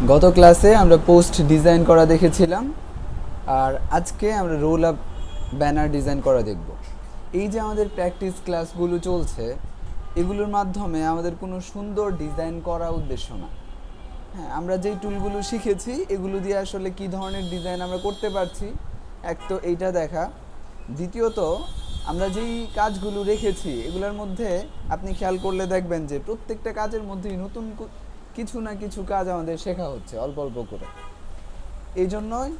গত ক্লাসে আমরা পোস্ট ডিজাইন করা দেখেছিলাম, আর আজকে আমরা রোল আপ ব্যানার ডিজাইন করা দেখব। এই যে আমাদের প্র্যাকটিস ক্লাসগুলো চলছে, এগুলোর মাধ্যমে আমাদের কোনো সুন্দর ডিজাইন করা উদ্দেশ্য না। হ্যাঁ, আমরা যেই টুলগুলো শিখেছি এগুলো দিয়ে আসলে কী ধরনের ডিজাইন আমরা করতে পারছি, এক তো এইটা দেখা, দ্বিতীয়ত আমরা যেই কাজগুলো রেখেছি এগুলোর মধ্যে আপনি খেয়াল করলে দেখবেন যে প্রত্যেকটা কাজের মধ্যেই নতুন কিছু না কিছু কাজ আমাদের শেখা হচ্ছে অল্প অল্প করে। এই জন্যই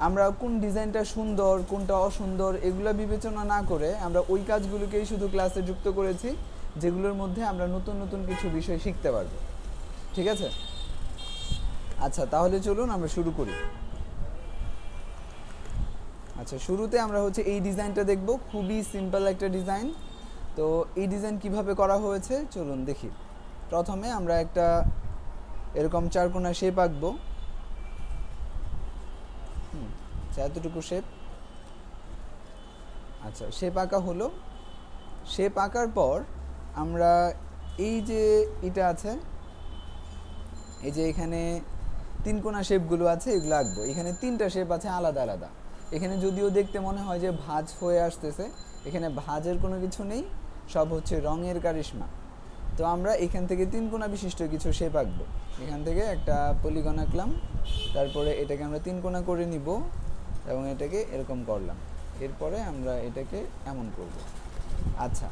আমরা কোন ডিজাইনটা সুন্দর কোনটা অসুন্দর এগুলো বিবেচনা না করে আমরা ওই কাজগুলোকেই শুধু ক্লাসে যুক্ত করেছি, যেগুলোর মধ্যে আমরা নতুন নতুন কিছু বিষয় শিখতে পারবো। ঠিক আছে? আচ্ছা, তাহলে চলুন আমরা শুরু করি। আচ্ছা, শুরুতে আমরা এই ডিজাইনটা দেখব, খুবই সিম্পল একটা ডিজাইন। তো এই ডিজাইন কিভাবে করা হয়েছে চলুন দেখি। প্রথমে আমরা একটা এরকম চারকোনা শেপ আঁকবো। এতটুকু শেপ। আচ্ছা, শেপ আঁকা হলো। শেপ আঁকার পর আমরা এই যে এটা আছে, এই যে এখানে তিন কোণা শেপগুলো আছে এগুলো আঁকবো। এখানে তিনটা শেপ আছে আলাদা আলাদা। এখানে যদিও দেখতে মনে হয় যে ভাঁজ হয়ে আসতেছে, এখানে ভাঁজের কোনো কিছু নেই, সব হচ্ছে রঙের কারিশমা। তো আমরা এখান থেকে তিন কোণা বিশিষ্ট কিছু শেপ আঁকবো। এখান থেকে একটা পলিগন আঁকলাম, তারপরে এটাকে আমরা তিন কোণা করে নিব এবং এটাকে এরকম করলাম। এরপরে আমরা এটাকে এমন করব। আচ্ছা,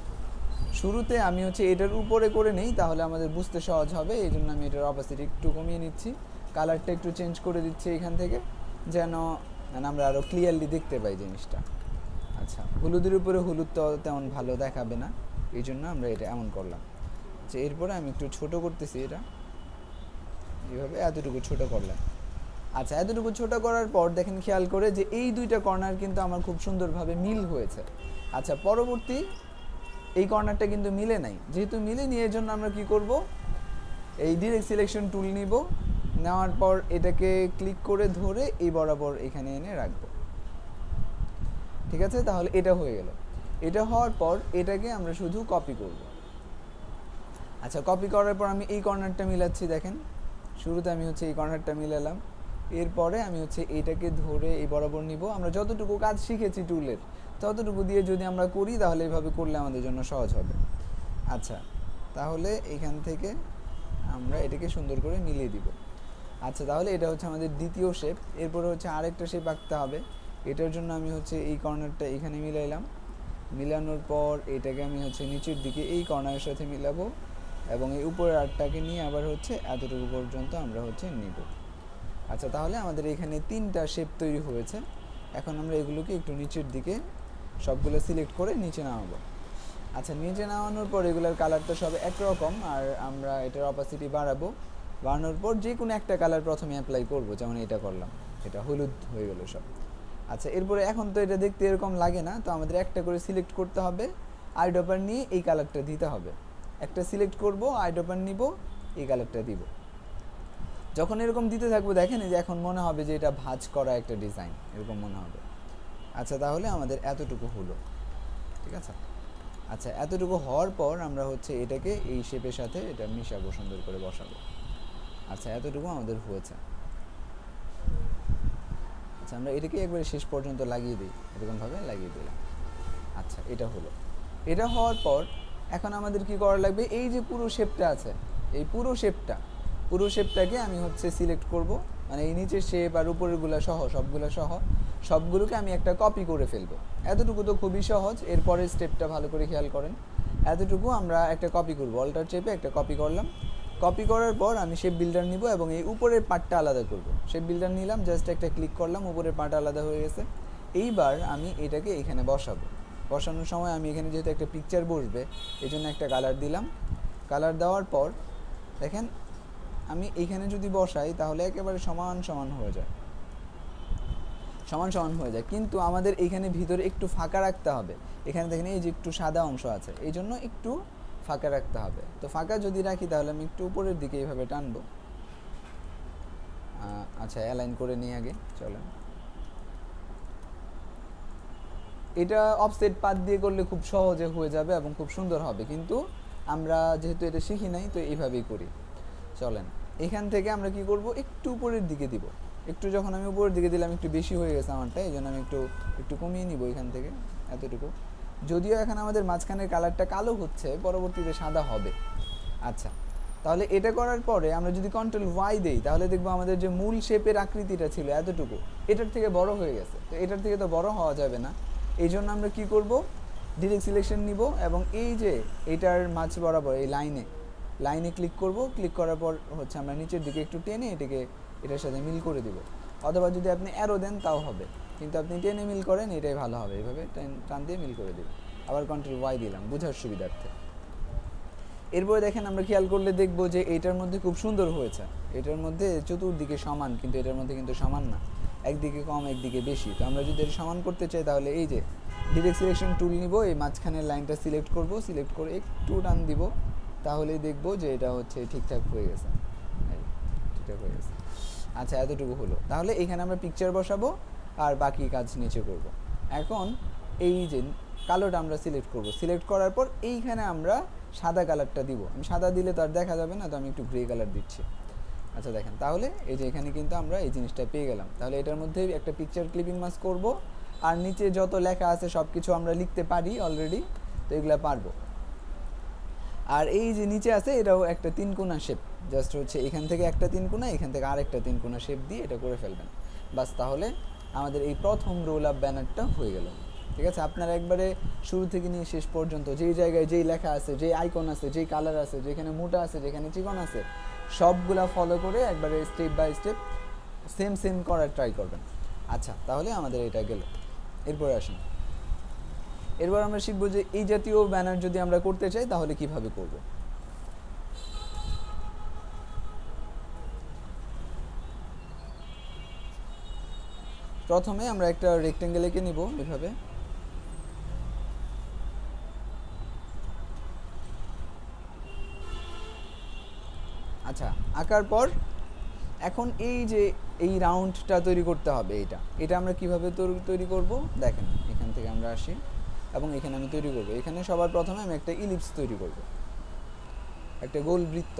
শুরুতে আমি এটার উপরে করে নেই, তাহলে আমাদের বুঝতে সহজ হবে। এই জন্য আমি এটার অপাসিটি একটু কমিয়ে নিচ্ছি, কালারটা একটু চেঞ্জ করে দিচ্ছি এখান থেকে, যেন আমরা আরও ক্লিয়ারলি দেখতে পাই জিনিসটা। আচ্ছা, হলুদের উপরে হলুদ তো তেমন ভালো দেখাবে না, এই জন্য আমরা এটা এমন করলাম। আচ্ছা, এরপরে আমি একটু ছোট করতেছি, এটা এইভাবে এতটুকু ছোট করলাম। আচ্ছা, এতটুকু ছোট করার পর দেখেন খেয়াল করে যে এই দুইটা কর্নার কিন্তু আমার খুব সুন্দরভাবে মিল হয়েছে। আচ্ছা, পরবর্তী এই কর্নারটা কিন্তু মিলে নাই। যেহেতু মিলেনি, এর জন্য আমরা কি করব, এই ডিরেক্ট সিলেকশন টুল নিব, নেওয়ার পর এটাকে ক্লিক করে ধরে এই বরাবর এখানে এনে রাখবো। ঠিক আছে? তাহলে এটা হয়ে গেল। এটা হওয়ার পর এটাকে আমরা শুধু কপি করব। আচ্ছা, কপি করার পর আমি এই কর্নারটা মিলাচ্ছি। দেখেন, শুরুতে আমি এই কর্নারটা মিলালাম, এরপরে আমি এইটাকে ধরে এই বরাবর নিব। আমরা যতটুকু কাজ শিখেছি টুলের, ততটুকু দিয়ে যদি আমরা করি তাহলে এইভাবে করলে আমাদের জন্য সহজ হবে। আচ্ছা, তাহলে এখান থেকে আমরা এটাকে সুন্দর করে মিলিয়ে দিব। আচ্ছা, তাহলে এটা আমাদের দ্বিতীয় শেপ। এরপরে আরেকটা শেপ আঁকতে হবে। এটার জন্য আমি এই কর্নারটা এখানে মিলাইলাম। মিলানোর পর এটাকে আমি নিচের দিকে এই কর্নারের সাথে মিলাবো এবং এই উপরের আরটাকে নিয়ে আবার এতটুকু পর্যন্ত আমরা নিব। আচ্ছা, তাহলে আমাদের এখানে তিনটা শেপ তৈরি হয়েছে। এখন আমরা এগুলোকে একটু নিচের দিকে সবগুলো সিলেক্ট করে নিচে নামাবো। আচ্ছা, নিচে নামানোর পর এগুলোর কালার তো সব একরকম, আর আমরা এটার অপাসিটি বাড়ানোর পর যে কোনো একটা কালার প্রথমে অ্যাপ্লাই করব, যেমন এটা করলাম, এটা হলুদ হয়ে গেল সব। আচ্ছা, এরপরে এখন তো এটা দেখতে এরকম লাগে না, তো আমাদের একটা করে সিলেক্ট করতে হবে, আইড্রপার নিয়ে এই কালারটা দিতে হবে। একটা সিলেক্ট করব, আইড্রপার নিব, এই কালারটা দিব। যখন এরকম দিতে থাকবো দেখেন যে এখন মনে হবে যে এটা ভাঁজ করা একটা ডিজাইন, এরকম মনে হবে। আচ্ছা, তাহলে আমাদের এতটুকু হলো। ঠিক আছে? আচ্ছা, এতটুকু হওয়ার পর আমরা এটাকে এই শেপের সাথে এটা মিশাবো, সুন্দর করে বসাবো। আচ্ছা, এতটুকু আমাদের হয়েছে। আচ্ছা, আমরা এটাকে একবারে শেষ পর্যন্ত লাগিয়ে দিই, এরকমভাবে লাগিয়ে দিলাম। আচ্ছা, এটা হলো। এটা হওয়ার পর এখন আমাদের কি করা লাগবে, এই যে পুরো শেপটা আছে, এই পুরো শেপটাকে আমি সিলেক্ট করব, মানে এই নিচের শেপ আর উপরেরগুলো সহ সবগুলোকে আমি একটা কপি করে ফেলবো। এতটুকু তো খুবই সহজ। এরপরের স্টেপটা ভালো করে খেয়াল করেন। এতটুকু আমরা একটা কপি করব, অল্টার চেপে একটা কপি করলাম। কপি করার পর আমি শেপ বিল্ডার নিব এবং এই উপরের পার্টটা আলাদা করব। শেপ বিল্ডার নিলাম, জাস্ট একটা ক্লিক করলাম, উপরের পার্ট আলাদা হয়ে গেছে। এইবার আমি এটাকে এখানে বসাবো। বসানোর সময় আমি এখানে যেহেতু একটা পিকচার বসবে, এই জন্য একটা কালার দিলাম। কালার দেওয়ার পর দেখেন আমি এইখানে যদি বসাই তাহলে একেবারে সমান সমান হয়ে যায়, কিন্তু আমাদের এখানে ভিতরে একটু ফাঁকা রাখতে হবে। এখানে দেখেন এই যে একটু সাদা অংশ আছে, এই জন্য একটু ফাঁকা রাখতে হবে। তো ফাঁকা যদি রাখি তাহলে আমি একটু উপরের দিকে এইভাবে টানবো। আচ্ছা, অ্যালাইন করে নিই আগে, চলেন। এটা অফসেট পাত দিয়ে করলে খুব সহজে হয়ে যাবে এবং খুব সুন্দর হবে, কিন্তু আমরা যেহেতু এটা শিখি নাই তো এইভাবেই করি। চলেন, এখান থেকে আমরা কি করব, একটু উপরের দিকে দিব। একটু যখন আমি উপরের দিকে দিলাম একটু বেশি হয়ে গেছে আমারটা, এই জন্য আমি একটু একটু কমিয়ে নিব এখান থেকে এতটুকু। যদিও এখন আমাদের মাঝখানের কালারটা কালো হচ্ছে, পরবর্তীতে সাদা হবে। আচ্ছা, তাহলে এটা করার পরে আমরা যদি কন্ট্রোল ওয়াই দেই তাহলে দেখবো আমাদের যে মূল শেপের আকৃতিটা ছিল এতটুকু, এটার থেকে বড় হয়ে গেছে। তো এটার থেকে তো বড় হওয়া যাবে না, এই জন্য আমরা কি করব, ডিরেক্ট সিলেকশন নিব এবং এই যে এটার মাঝ বরাবর এই লাইনে ক্লিক করব। ক্লিক করার পর হচ্ছে আমরা নিচের দিকে একটু টেনে এটাকে এটার সাথে মিল করে দিব, অথবা যদি আপনি অ্যারো দেন তাও হবে, কিন্তু আপনি টেনে মিল করেন এটাই ভালো হবে। এইভাবে টান দিয়ে মিল করে দিব, আবার কন্ট্রোল ওয়াই দিলাম বোঝার সুবিধার্থে। এরপরে দেখেন আমরা খেয়াল করলে দেখব যে এইটার মধ্যে খুব সুন্দর হয়েছে, এটার মধ্যে চতুর্দিকে সমান, কিন্তু এটার মধ্যে কিন্তু সমান না, একদিকে কম একদিকে বেশি। তো আমরা যদি এটা সমান করতে চাই তাহলে এই যে ডিরেক্ট সিলেকশন টুল নিব, এই মাঝখানের লাইনটা সিলেক্ট করব, সিলেক্ট করে একটু টান দিব, তাহলেই দেখব যে এটা হচ্ছে ঠিকঠাক হয়ে গেছে, ঠিকঠাক হয়ে গেছে। আচ্ছা, এতটুকু হলো। তাহলে এখানে আমরা পিকচার বসাবো আর বাকি কাজ নিচে করব। এখন এই যে কালোটা আমরা সিলেক্ট করব, সিলেক্ট করার পর এইখানে আমরা সাদা কালারটা দিব। আমি সাদা দিলে তো আর দেখা যাবে না, তো আমি একটু গ্রে কালার দিচ্ছি। আচ্ছা দেখেন, তাহলে এই যে এখানে কিন্তু আমরা এই জিনিসটা পেয়ে গেলাম। তাহলে এটার মধ্যে একটা পিকচার ক্লিপিং মাস্ক করব, আর নিচে যত লেখা আছে সব কিছু আমরা লিখতে পারি অলরেডি, তো এগুলো পারবো। আর এই যে নিচে আছে এটাও একটা তিনকোনা শেপ, জাস্ট হচ্ছে এখান থেকে একটা তিনকোনা, এখান থেকে আরেকটা তিনকোনা শেপ দিয়ে এটা করে ফেলবেন, বাস। তাহলে আমাদের এই প্রথম রোল আপ ব্যানারটা হয়ে গেল। ঠিক আছে, আপনারা একবারে শুরু থেকে নিয়ে শেষ পর্যন্ত যেই জায়গায় যেই লেখা আছে, যেই আইকন আছে, যেই কালার আছে, যেখানে মোটা আছে, যেখানে চিকন আছে, সবগুলা ফলো করে একবারে স্টেপ বাই স্টেপ সেম করার ট্রাই করবেন। আচ্ছা, তাহলে আমাদের এটা গেল। এরপরে আসুন, এরপর আমরা শিখবো যে এই জাতীয় ব্যানার যদি আমরা করতে চাই তাহলে কিভাবে করব। প্রথমে আমরা একটা রেক্টেঙ্গেল এঁকে নিব এভাবে। আচ্ছা, আঁকার পর এখন এই যে এই রাউন্ডটা তৈরি করতে হবে, এটা আমরা কিভাবে তৈরি করব দেখেন। এখান থেকে আমরা আসি এবং এখানে আমি তৈরি করব। এখানে সবার প্রথমে আমি একটা ইলিপস তৈরি করব, একটা গোল বৃত্ত।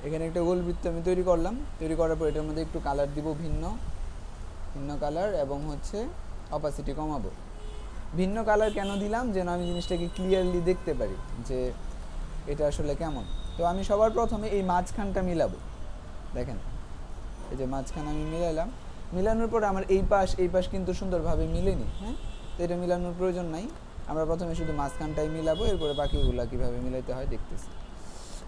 এখানে একটা গোল বৃত্ত আমি তৈরি করলাম। তৈরি করার পর এটার মধ্যে একটু কালার দিব, ভিন্ন কালার, এবং হচ্ছে অপাসিটি কমাবো। ভিন্ন কালার কেন দিলাম, যেন আমি জিনিসটাকে ক্লিয়ারলি দেখতে পারি যে এটা আসলে কেমন। তো আমি সবার প্রথমে এই মাঝখানটা মিলাবো। দেখেন, এই যে মাঝখানে আমি মিলাইলাম, মিলানোর পর আমার এই পাশ কিন্তু সুন্দরভাবে মিলেনি। হ্যাঁ, তো এটা মিলানোর প্রয়োজন নাই, আমরা প্রথমে শুধু মাঝখানটাই মিলাবো, এরপরে বাকিগুলো কীভাবে মিলাইতে হয় দেখতেছি।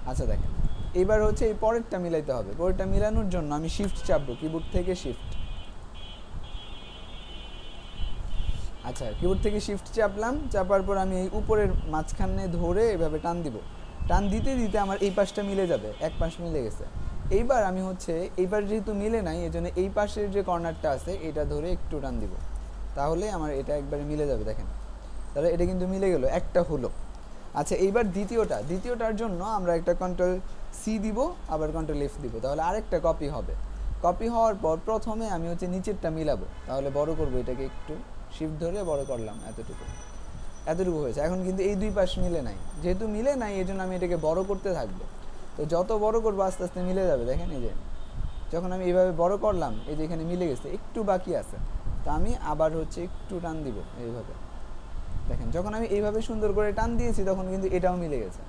আচ্ছা দেখেন, এইবার হচ্ছে এই পরেরটা মিলাইতে হবে। পরেরটা মিলানোর জন্য আমি শিফট চাপবো, কিবোর্ড থেকে শিফট। আচ্ছা, কিবোর্ড থেকে শিফট চাপলাম, চাপার পর আমি এই উপরের মাঝখানে ধরে এভাবে টান দিব। টান দিতে দিতে আমার এই পাশটা মিলে যাবে, এক পাশ মিলে গেছে। এইবার আমি হচ্ছে এইবার যেহেতু মিলে নাই, এই জন্য এই পাশের যে কর্নারটা আছে এটা ধরে একটু টান দিব, তাহলে আমার এটা একবারে মিলে যাবে। দেখেন, তাহলে এটা কিন্তু মিলে গেল, একটা হলো। আচ্ছা, এইবার দ্বিতীয়টার জন্য আমরা একটা কন্ট্রোল সি দিব, আবার কন্ট্রোল এফ দিব, তাহলে আরেকটা কপি হবে। কপি হওয়ার পর প্রথমে আমি হচ্ছে নিচেরটা মিলাবো, তাহলে বড় করব, এটাকে একটু শিফট ধরে বড় করলাম, এতটুকু হয়েছে। এখন কিন্তু এই দুই পাশ মিলে নাই, যেহেতু মিলে নাই এই জন্য আমি এটাকে বড় করতে থাকবো। তো যত বড় করবো আস্তে আস্তে মিলে যাবে। দেখেন, এই যে যখন আমি এইভাবে বড় করলাম, এই যে এখানে মিলে গেছে, একটু বাকি আছে, তা আমি আবার হচ্ছে একটু টান দিব এইভাবে। দেখেন, যখন আমি এইভাবে সুন্দর করে টান দিয়েছি তখন কিন্তু এটাও মিলে গেছে।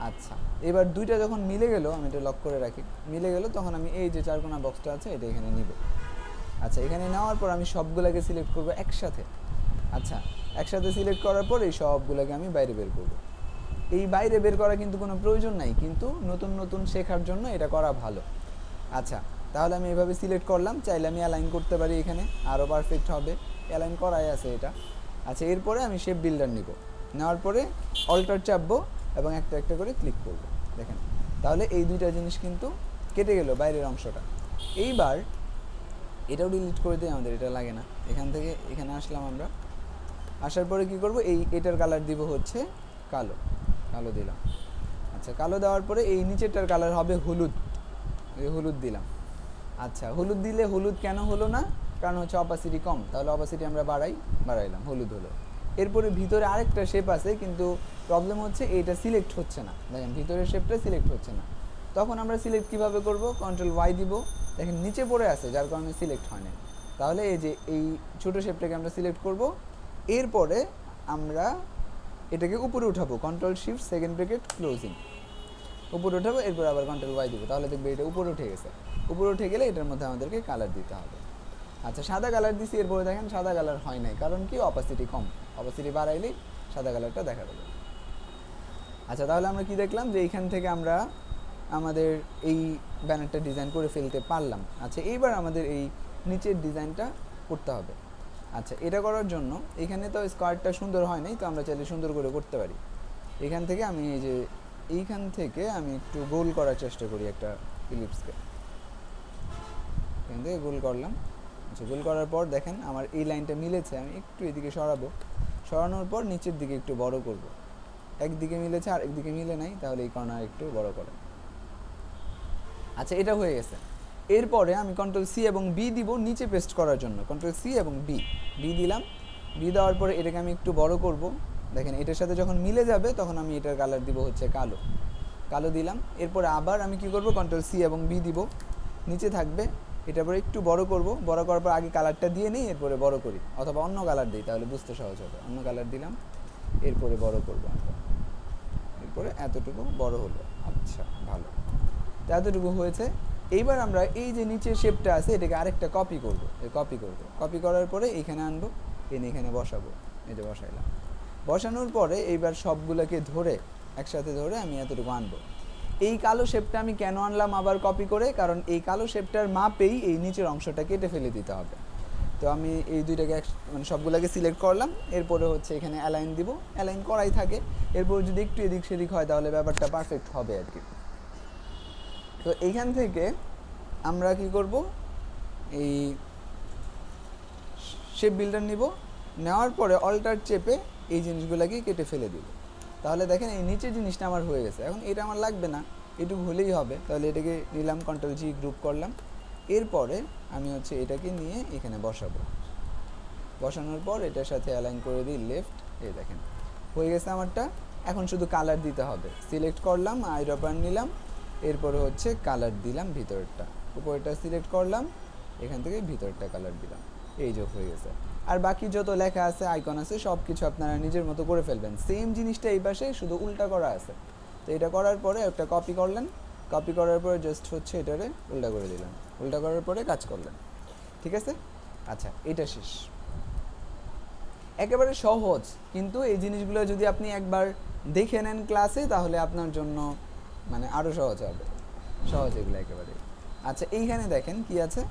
আচ্ছা, এবার দুইটা যখন মিলে গেল, আমি এটা লক করে রাখি, মিলে গেল, তখন আমি এই যে চারকোনা বক্সটা আছে এটা এখানে নিব। আচ্ছা, এখানে নেওয়ার পর আমি সবগুলোকে সিলেক্ট করব একসাথে। আচ্ছা, একসাথে সিলেক্ট করার পর এই সবগুলোকে আমি বাইরে বের করব। এই বাইরে বের করা কিন্তু কোনো প্রয়োজন নাই, কিন্তু নতুন শেখার জন্য এটা করা ভালো। আচ্ছা, তাহলে আমি এভাবে সিলেক্ট করলাম, চাইলে আমি অ্যালাইন করতে পারি, এখানে আরও পারফেক্ট হবে, অ্যালাইন করাই আছে এটা। আচ্ছা, এরপরে আমি শেপ বিল্ডার নিব, নেওয়ার পরে অল্টার চাপবো এবং একটা একটা করে ক্লিক করব। দেখেন, তাহলে এই দুইটা জিনিস কিন্তু কেটে গেল, বাইরের অংশটা। এইবার এটাও ডিলিট করে দিই, আমাদের এটা লাগে না। এখান থেকে এখানে আসলাম আমরা, আসার পরে কি করব, এটার কালার দিব হচ্ছে কালো দিলাম। আচ্ছা, কালো দেওয়ার পরে এই নিচেরটার কালার হবে হলুদ দিলাম। আচ্ছা, হলুদ দিলে হলুদ কেন হলো না, কারণ হচ্ছে অপাসিটি কম, তাহলে অপাসিটি আমরা বাড়াইলাম, হলুদ হলো। এরপরে ভিতরে আরেকটা শেপ আছে, কিন্তু প্রবলেম হচ্ছে এইটা সিলেক্ট হচ্ছে না। দেখেন, ভিতরের শেপটা সিলেক্ট হচ্ছে না, তখন আমরা সিলেক্ট কিভাবে করব, কন্ট্রোল ওয়াই দিব, দেখেন নিচে পড়ে আছে যার কারণে সিলেক্ট হয় না। তাহলে এই যে এই ছোটো শেপটাকে আমরা সিলেক্ট করব, এরপরে আমরা এটাকে উপরে উঠাবো, control shift second bracket closing, উপরে উঠাবো, এরপর আবার কন্ট্রোল ওয়াই দিব, তাহলে দেখবে এটা উপরে উঠে গেছে। উপরে উঠে গেলে এটার মধ্যে আমাদেরকে কালার দিতে হবে। আচ্ছা সাদা কালার দিছি, এরপরে দেখেন সাদা কালার হয় নাই, কারণ কি অপাসিটি কম, অপাসিটি বাড়াইলেই সাদা কালারটা দেখা যাবে। আচ্ছা তাহলে আমরা কি দেখলাম যে এইখান থেকে আমরা আমাদের এই ব্যানারটা ডিজাইন করে ফেলতে পারলাম। আচ্ছা এইবার আমাদের এই নিচের ডিজাইনটা করতে হবে। আচ্ছা এটা করার জন্য এখানে তো স্কোয়ারটা সুন্দর হয় নাই, তো আমরা চাইলে সুন্দর করে করতে পারি। এখান থেকে আমি এই যে এইখান থেকে আমি একটু গোল করার চেষ্টা করি একটা ইলিপসকে, এখান থেকে গোল করলাম। আচ্ছা গোল করার পর দেখেন আমার এই লাইনটা মিলেছে, আমি একটু এদিকে সরাবো, সরানোর পর নিচের দিকে একটু বড় করব, একদিকে মিলেছে আর একদিকে মিলে নাই, তাহলে এই কর্নার একটু বড় করে। আচ্ছা এটা হয়ে গেছে। এরপরে আমি কন্ট্রোল সি এবং বি দিব নিচে পেস্ট করার জন্য, কন্ট্রোল সি এবং বি দিলাম। বি দেওয়ার পরে এটাকে আমি একটু বড় করব, দেখেন এটার সাথে যখন মিলে যাবে তখন আমি এটার কালার দিব হচ্ছে কালো, কালো দিলাম। এরপরে আবার আমি কি করব, কন্ট্রোল সি এবং বি দিব, নিচে থাকবে, এটার পরে একটু বড় করব, বড় করার পর আগে কালারটা দিয়ে নিই, এরপরে বড় করি, অথবা অন্য কালার দিই, তাহলে বুঝতে সহজ হবে। অন্য কালার দিলাম, এরপরে বড় করব আমরা, এরপরে এতটুকু বড় হলো। আচ্ছা ভালো, এতটুকু হয়েছে। এইবার আমরা এই যে নিচের শেপটা আছে এটাকে আরেকটা কপি করব, কপি করার পরে এইখানে আনবো, এনে এখানে বসাবো, এই যে বসাইলাম। বসানোর পরে এইবার সবগুলোকে ধরে একসাথে ধরে আমি এতটুকু আনবো। এই কালো শেপটা আমি কেন আনলাম আবার কপি করে, কারণ এই কালো শেপটার মাপেই এই নিচের অংশটা কেটে ফেলে দিতে হবে। তো আমি এই দুইটাকে মানে সবগুলোকে সিলেক্ট করলাম, এরপরে হচ্ছে এখানে অ্যালাইন দিব, অ্যালাইন করাই থাকে, এরপর যদি একটু এদিক সেদিক হয় তাহলে ব্যাপারটা পারফেক্ট হবে আর কি। তো এইখান থেকে আমরা কি করব, এই শেপ বিল্ডার নিব, নেওয়ার পরে অল্টার চেপে এই জিনিসগুলোকে কেটে ফেলে দিব। তাহলে দেখেন এই নিচের জিনিসটা আমার হয়ে গেছে। এখন এটা আমার লাগবে না, এটুকু হলেই হবে, তাহলে এটাকে নিলাম, কন্ট্রোল জি গ্রুপ করলাম। এরপরে আমি হচ্ছে এটাকে নিয়ে এখানে বসাবো, বসানোর পর এটার সাথে অ্যালাইন করে দিই লেফট, এই দেখেন হয়ে গেছে আমারটা। এখন শুধু কালার দিতে হবে, সিলেক্ট করলাম, আইড্রপার নিলাম, এরপরে হচ্ছে কালার দিলাম ভিতরটা, উপরটা সিলেক্ট করলাম, এখান থেকে ভিতরটা কালার দিলাম, এই যোগ হয়ে গেছে। আর বাকি যত লেখা আছে আইকন আছে সব কিছু আপনারা নিজের মতো করে ফেলবেন। সেম জিনিসটা এই পাশে শুধু উল্টা করা আছে, তো এটা করার পরে একটা কপি করলেন, কপি করার পরে জাস্ট হচ্ছে এটারে উল্টা করে দিলেন, উল্টা করার পরে কাজ করলেন, ঠিক আছে। আচ্ছা এটা শেষ, একেবারে সহজ, কিন্তু এই জিনিসগুলো যদি আপনি একবার দেখে নেন ক্লাসে তাহলে আপনার জন্য মানে আরও সহজ হবে, সহজ এগুলো একেবারে। আচ্ছা এইখানে দেখেন কি আছে,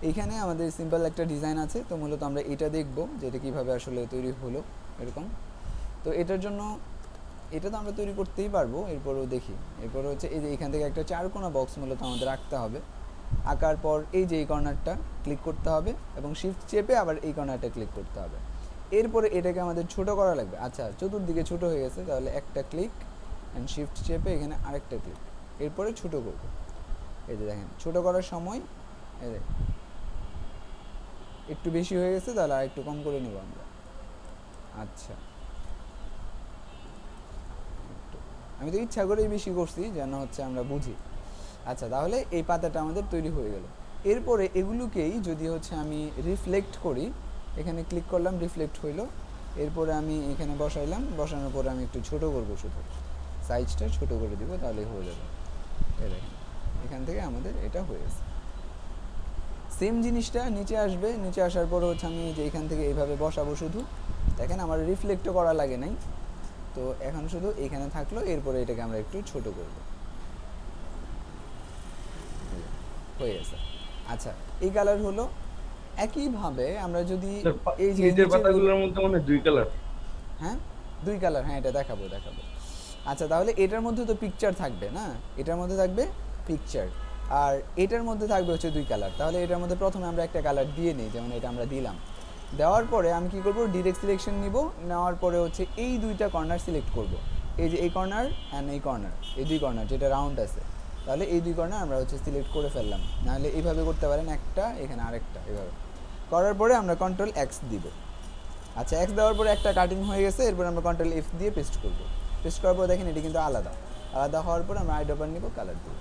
এইখানে আমাদের সিম্পল একটা ডিজাইন আছে, তো মূলত আমরা এটা দেখব যে এটা কীভাবে আসলে তৈরি হলো এরকম। তো এটার জন্য এটা তো আমরা তৈরি করতেই পারবো, এরপরেও দেখি। এরপরে হচ্ছে এই যে এখান থেকে একটা চারকোনা বক্স মূলত আমাদের আঁকতে হবে, আঁকার পর এই যে এই কর্নারটা ক্লিক করতে হবে এবং শিফট চেপে আবার এই কর্নারটা ক্লিক করতে হবে। এরপরে এটাকে আমাদের ছোট করা লাগবে। আচ্ছা চতুর্দিকে ছোট হয়ে গেছে, তাহলে একটা ক্লিক অ্যান্ড শিফট চেপে এখানে আরেকটা ক্লিক, এরপরে ছোট করব। এই যে দেখেন ছোট করার সময় এই একটু বেশি হয়ে গেছে, তাহলে আর একটু কম করে নেব আমরা। আচ্ছা আমি তো ইচ্ছা করেই বেশি করছি যেন হচ্ছে আমরা বুঝি। আচ্ছা তাহলে এই পাতাটা আমাদের তৈরি হয়ে গেল। এরপরে এগুলোকেই যদি হচ্ছে আমি রিফ্লেক্ট করি, এখানে ক্লিক করলাম, রিফ্লেক্ট হইলো, এরপরে আমি এখানে বসাইলাম, বসানোর পরে আমি একটু ছোট করব, শুধু সাইজটা ছোট করে দিব, তাহলে হয়ে যাবে। এই দেখেন এখান থেকে আমাদের এটা হয়ে গেছে। সেম জিনিসটা নিচে আসবে, নিচে আসার পরে হচ্ছে আমি যে এখান থেকে এইভাবে বসাবো, শুধু দেখেন আমার রিফ্লেক্টও করা লাগে নাই, তো এখন শুধু এখানে থাকলো, এরপরে এটাকে আমরা একটু ছোট করব, হয়ে গেছে। আচ্ছা এই কালার হলো। একইভাবে আমরা যদি এই যে নিচের পাতাগুলোর মধ্যে মনে হয় দুই কালার। হ্যাঁ দুই কালার, হ্যাঁ এটা দেখাবো। আচ্ছা তাহলে এটার মধ্যে তো পিকচার থাকবে না, এটার মধ্যে থাকবে পিকচার, আর এটার মধ্যে থাকবে হচ্ছে দুই কালার। তাহলে এটার মধ্যে প্রথমে আমরা একটা কালার দিয়ে নিই, যেমন এটা আমরা দিলাম। দেওয়ার পরে আমি কি করব, ডিরেক্ট সিলেকশন নিব, নেওয়ার পরে হচ্ছে এই দুইটা কর্নার সিলেক্ট করব, এই যে এই কর্নার অ্যান্ড এই কর্নার, এই দুই কর্নার যেটা রাউন্ড আছে, তাহলে এই দুই কর্নার আমরা হচ্ছে সিলেক্ট করে ফেললাম। নাহলে এইভাবে করতে পারেন, একটা এখানে আরেকটা, এইভাবে করার পরে আমরা কন্ট্রোল এক্স দিব। আচ্ছা এক্স দেওয়ার পরে একটা কাটিং হয়ে গেছে, এরপর আমরা কন্ট্রোল এফ দিয়ে পেস্ট করব। পেস্ট করার পর দেখেন এটি কিন্তু আলাদা, আলাদা হওয়ার পর আমরা আইড্রপার নিব, কালার দিব,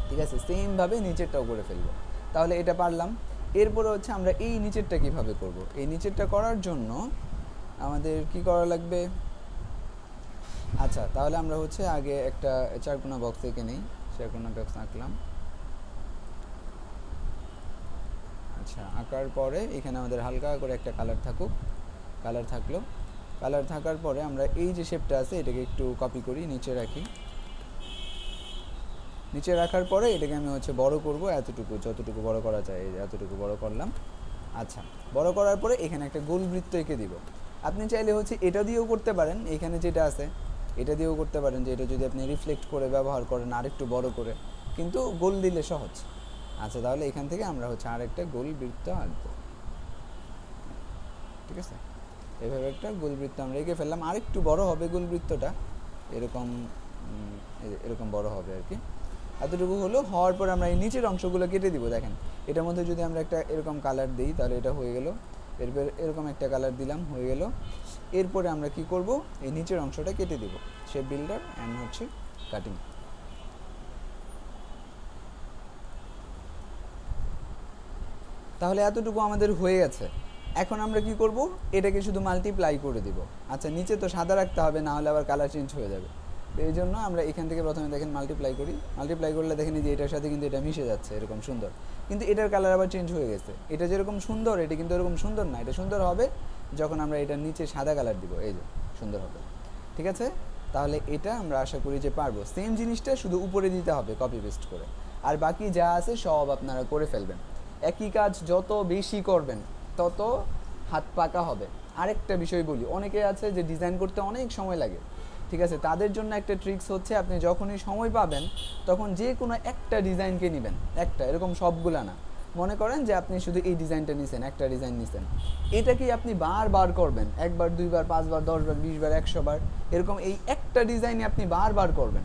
ঠিক আছে, সেমভাবে নিচেরটাও করে ফেলবো। তাহলে এটা পারলাম। এরপরে হচ্ছে আমরা এই নিচেরটা কিভাবে করব, এই নিচেরটা করার জন্য আমাদের কি করা লাগবে। আচ্ছা, তাহলে আমরা হচ্ছে আগে একটা চারকোনা বক্স এঁকে নেই। চারকোনা বক্স আঁকলাম। আচ্ছা, আঁকার পরে এখানে আমাদের হালকা করে একটা কালার থাকুক, কালার থাকলো। কালার থাকার পরে আমরা এই যে শেপটা আছে এটাকে একটু কপি করি, নিচে রাখি। নিচে রাখার পরে এটাকে আমি হচ্ছে বড় করব, এতটুকু, যতটুকু বড় করা যায় এতটুকু বড় করলাম। আচ্ছা, বড় করার পরে এখানে একটা গোল বৃত্ত এঁকে দিব। আপনি চাইলে হচ্ছে এটা দিয়েও করতে পারেন, এখানে যেটা আছে এটা দিয়েও করতে পারেন, যে এটা যদি আপনি রিফ্লেক্ট করে ব্যবহার করেন আরেকটু বড় করে, কিন্তু গোল দিলে সহজ। আচ্ছা, তাহলে এখান থেকে আমরা হচ্ছে আরেকটা গোল বৃত্ত আঁকবো। ঠিক আছে, এভাবে একটা গোল বৃত্ত আমরা এঁকে ফেললাম। আরেকটু বড় হবে গোল বৃত্তটা, এরকম এরকম বড় হবে আর কি। এতটুকু হলো, হওয়ার পর আমরা এই নিচের অংশগুলো কেটে দিব। দেখেন, এটার মধ্যে যদি আমরা একটা এরকম কালার দিই তাহলে এটা হয়ে গেল। এরপর এরকম একটা কালার দিলাম, হয়ে গেল। এরপরে আমরা কি করব, এই নিচের অংশটা কেটে দিব। শেপ বিল্ডার অ্যান্ড হচ্ছে কাটিং। তাহলে এতটুকু আমাদের হয়ে গেছে। এখন আমরা কি করব, এটাকে শুধু মাল্টিপ্লাই করে দিব। আচ্ছা, নিচে তো সাদা রাখতে হবে, না হলে আবার কালার চেঞ্জ হয়ে যাবে। তো এই জন্য আমরা এখান থেকে প্রথমে দেখেন মাল্টিপ্লাই করি। মাল্টিপ্লাই করলে দেখেন যে এটার সাথে কিন্তু এটা মিশে যাচ্ছে, এরকম সুন্দর। কিন্তু এটার কালার আবার চেঞ্জ হয়ে গেছে। এটা যেরকম সুন্দর, এটা কিন্তু এরকম সুন্দর না। এটা সুন্দর হবে যখন আমরা এটার নিচে সাদা কালার দিব, এই যে সুন্দর হবে। ঠিক আছে, তাহলে এটা আমরা আশা করি যে পারবো। সেম জিনিসটা শুধু উপরে দিতে হবে কপি পেস্ট করে, আর বাকি যা আছে সব আপনারা করে ফেলবেন। একই কাজ যত বেশি করবেন তত হাত পাকা হবে। আরেকটা বিষয় বলি, অনেকে আছে যে ডিজাইন করতে অনেক সময় লাগে। ঠিক আছে, তাদের জন্য একটা ট্রিক্স হচ্ছে, আপনি যখনই সময় পাবেন তখন যে কোনো একটা ডিজাইনকে নেবেন, একটা, এরকম সবগুলা না। মনে করেন যে আপনি শুধু এই ডিজাইনটা নিছেন, একটা ডিজাইন নিছেন, এটাকেই আপনি বারবার করবেন, একবার, দুইবার, পাঁচবার, 10বার, 20বার, 100বার, এরকম এই একটা ডিজাইনে আপনি বারবার করবেন।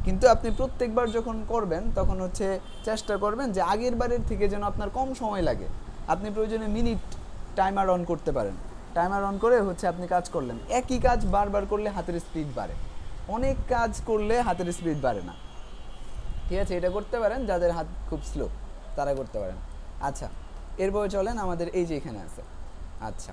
কিন্তু আপনি প্রত্যেকবার যখন করবেন তখন হচ্ছে চেষ্টা করবেন যে আগের বারের থেকে যেন আপনার কম সময় লাগে। আপনি প্রয়োজনে মিনিট টাইমার অন করতে পারেন। টাইমার অন করে হচ্ছে আপনি কাজ করলেন, একই কাজ বারবার করলে হাতের স্পিড বাড়ে, অনেক কাজ করলে হাতের স্পিড বাড়ে না। ঠিক আছে, এটা করতে পারেন, যাদের হাত খুব স্লো তারা করতে পারেন। আচ্ছা, এরপরে চলেন আমাদের এই যে এখানে আছে। আচ্ছা,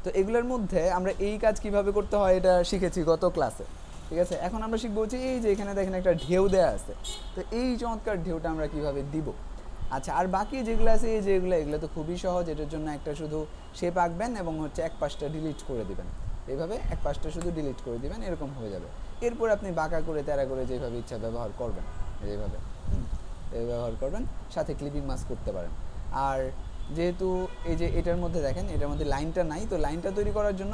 তো এগুলোর মধ্যে আমরা এই কাজ কিভাবে করতে হয় এটা শিখেছি গত ক্লাসে। ঠিক আছে, এখন আমরা শিখবো হচ্ছে এই যে এখানে দেখেন একটা ঢেউ দেওয়া আছে, তো এই চমৎকার ঢেউটা আমরা কিভাবে দিব। আচ্ছা, আর বাকি যেগুলো আছে এই যেগুলো, এগুলো তো খুবই সহজ। এটার জন্য একটা শুধু শেপ আঁকবেন এবং হচ্ছে এক পাশটা ডিলিট করে দিবেন। এইভাবে এক পাশটা শুধু ডিলিট করে দিবেন, এরকম হয়ে যাবে। এরপর আপনি বাঁকা করে তেরা করে যেভাবে ইচ্ছা ব্যবহার করবেন, এইভাবে ব্যবহার করবেন। সাথে ক্লিপিং মাস্ক করতে পারেন। আর যেহেতু এই যে এটার মধ্যে দেখেন এটার মধ্যে লাইনটা নাই, তো লাইনটা তৈরি করার জন্য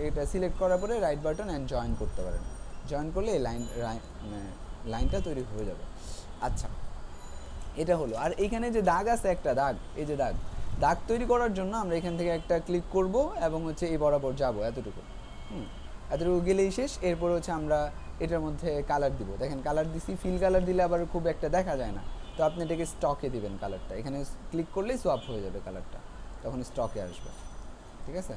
এটা সিলেক্ট করার পরে রাইট বাটন অ্যান্ড জয়েন করতে পারেন। জয়েন করলে এই লাইনটা তৈরি হয়ে যাবে। আচ্ছা, এটা হলো। আর এইখানে যে দাগ আছে, একটা দাগ, এই যে দাগ, দাগ তৈরি করার জন্য আমরা এখান থেকে একটা ক্লিক করব এবং হচ্ছে এই বরাবর যাব এতটুকু। এতটুকু গেলেই শেষ। এরপর হচ্ছে আমরা এটার মধ্যে কালার দিব। দেখেন কালার দিছি, ফিল কালার দিলে আবার খুব একটা দেখা যায় না, তো আপনি এটাকে স্টকে দিবেন কালারটা। এখানে ক্লিক করলেই সোয়াপ হয়ে যাবে কালারটা, তখন স্টকে আসবে। ঠিক আছে,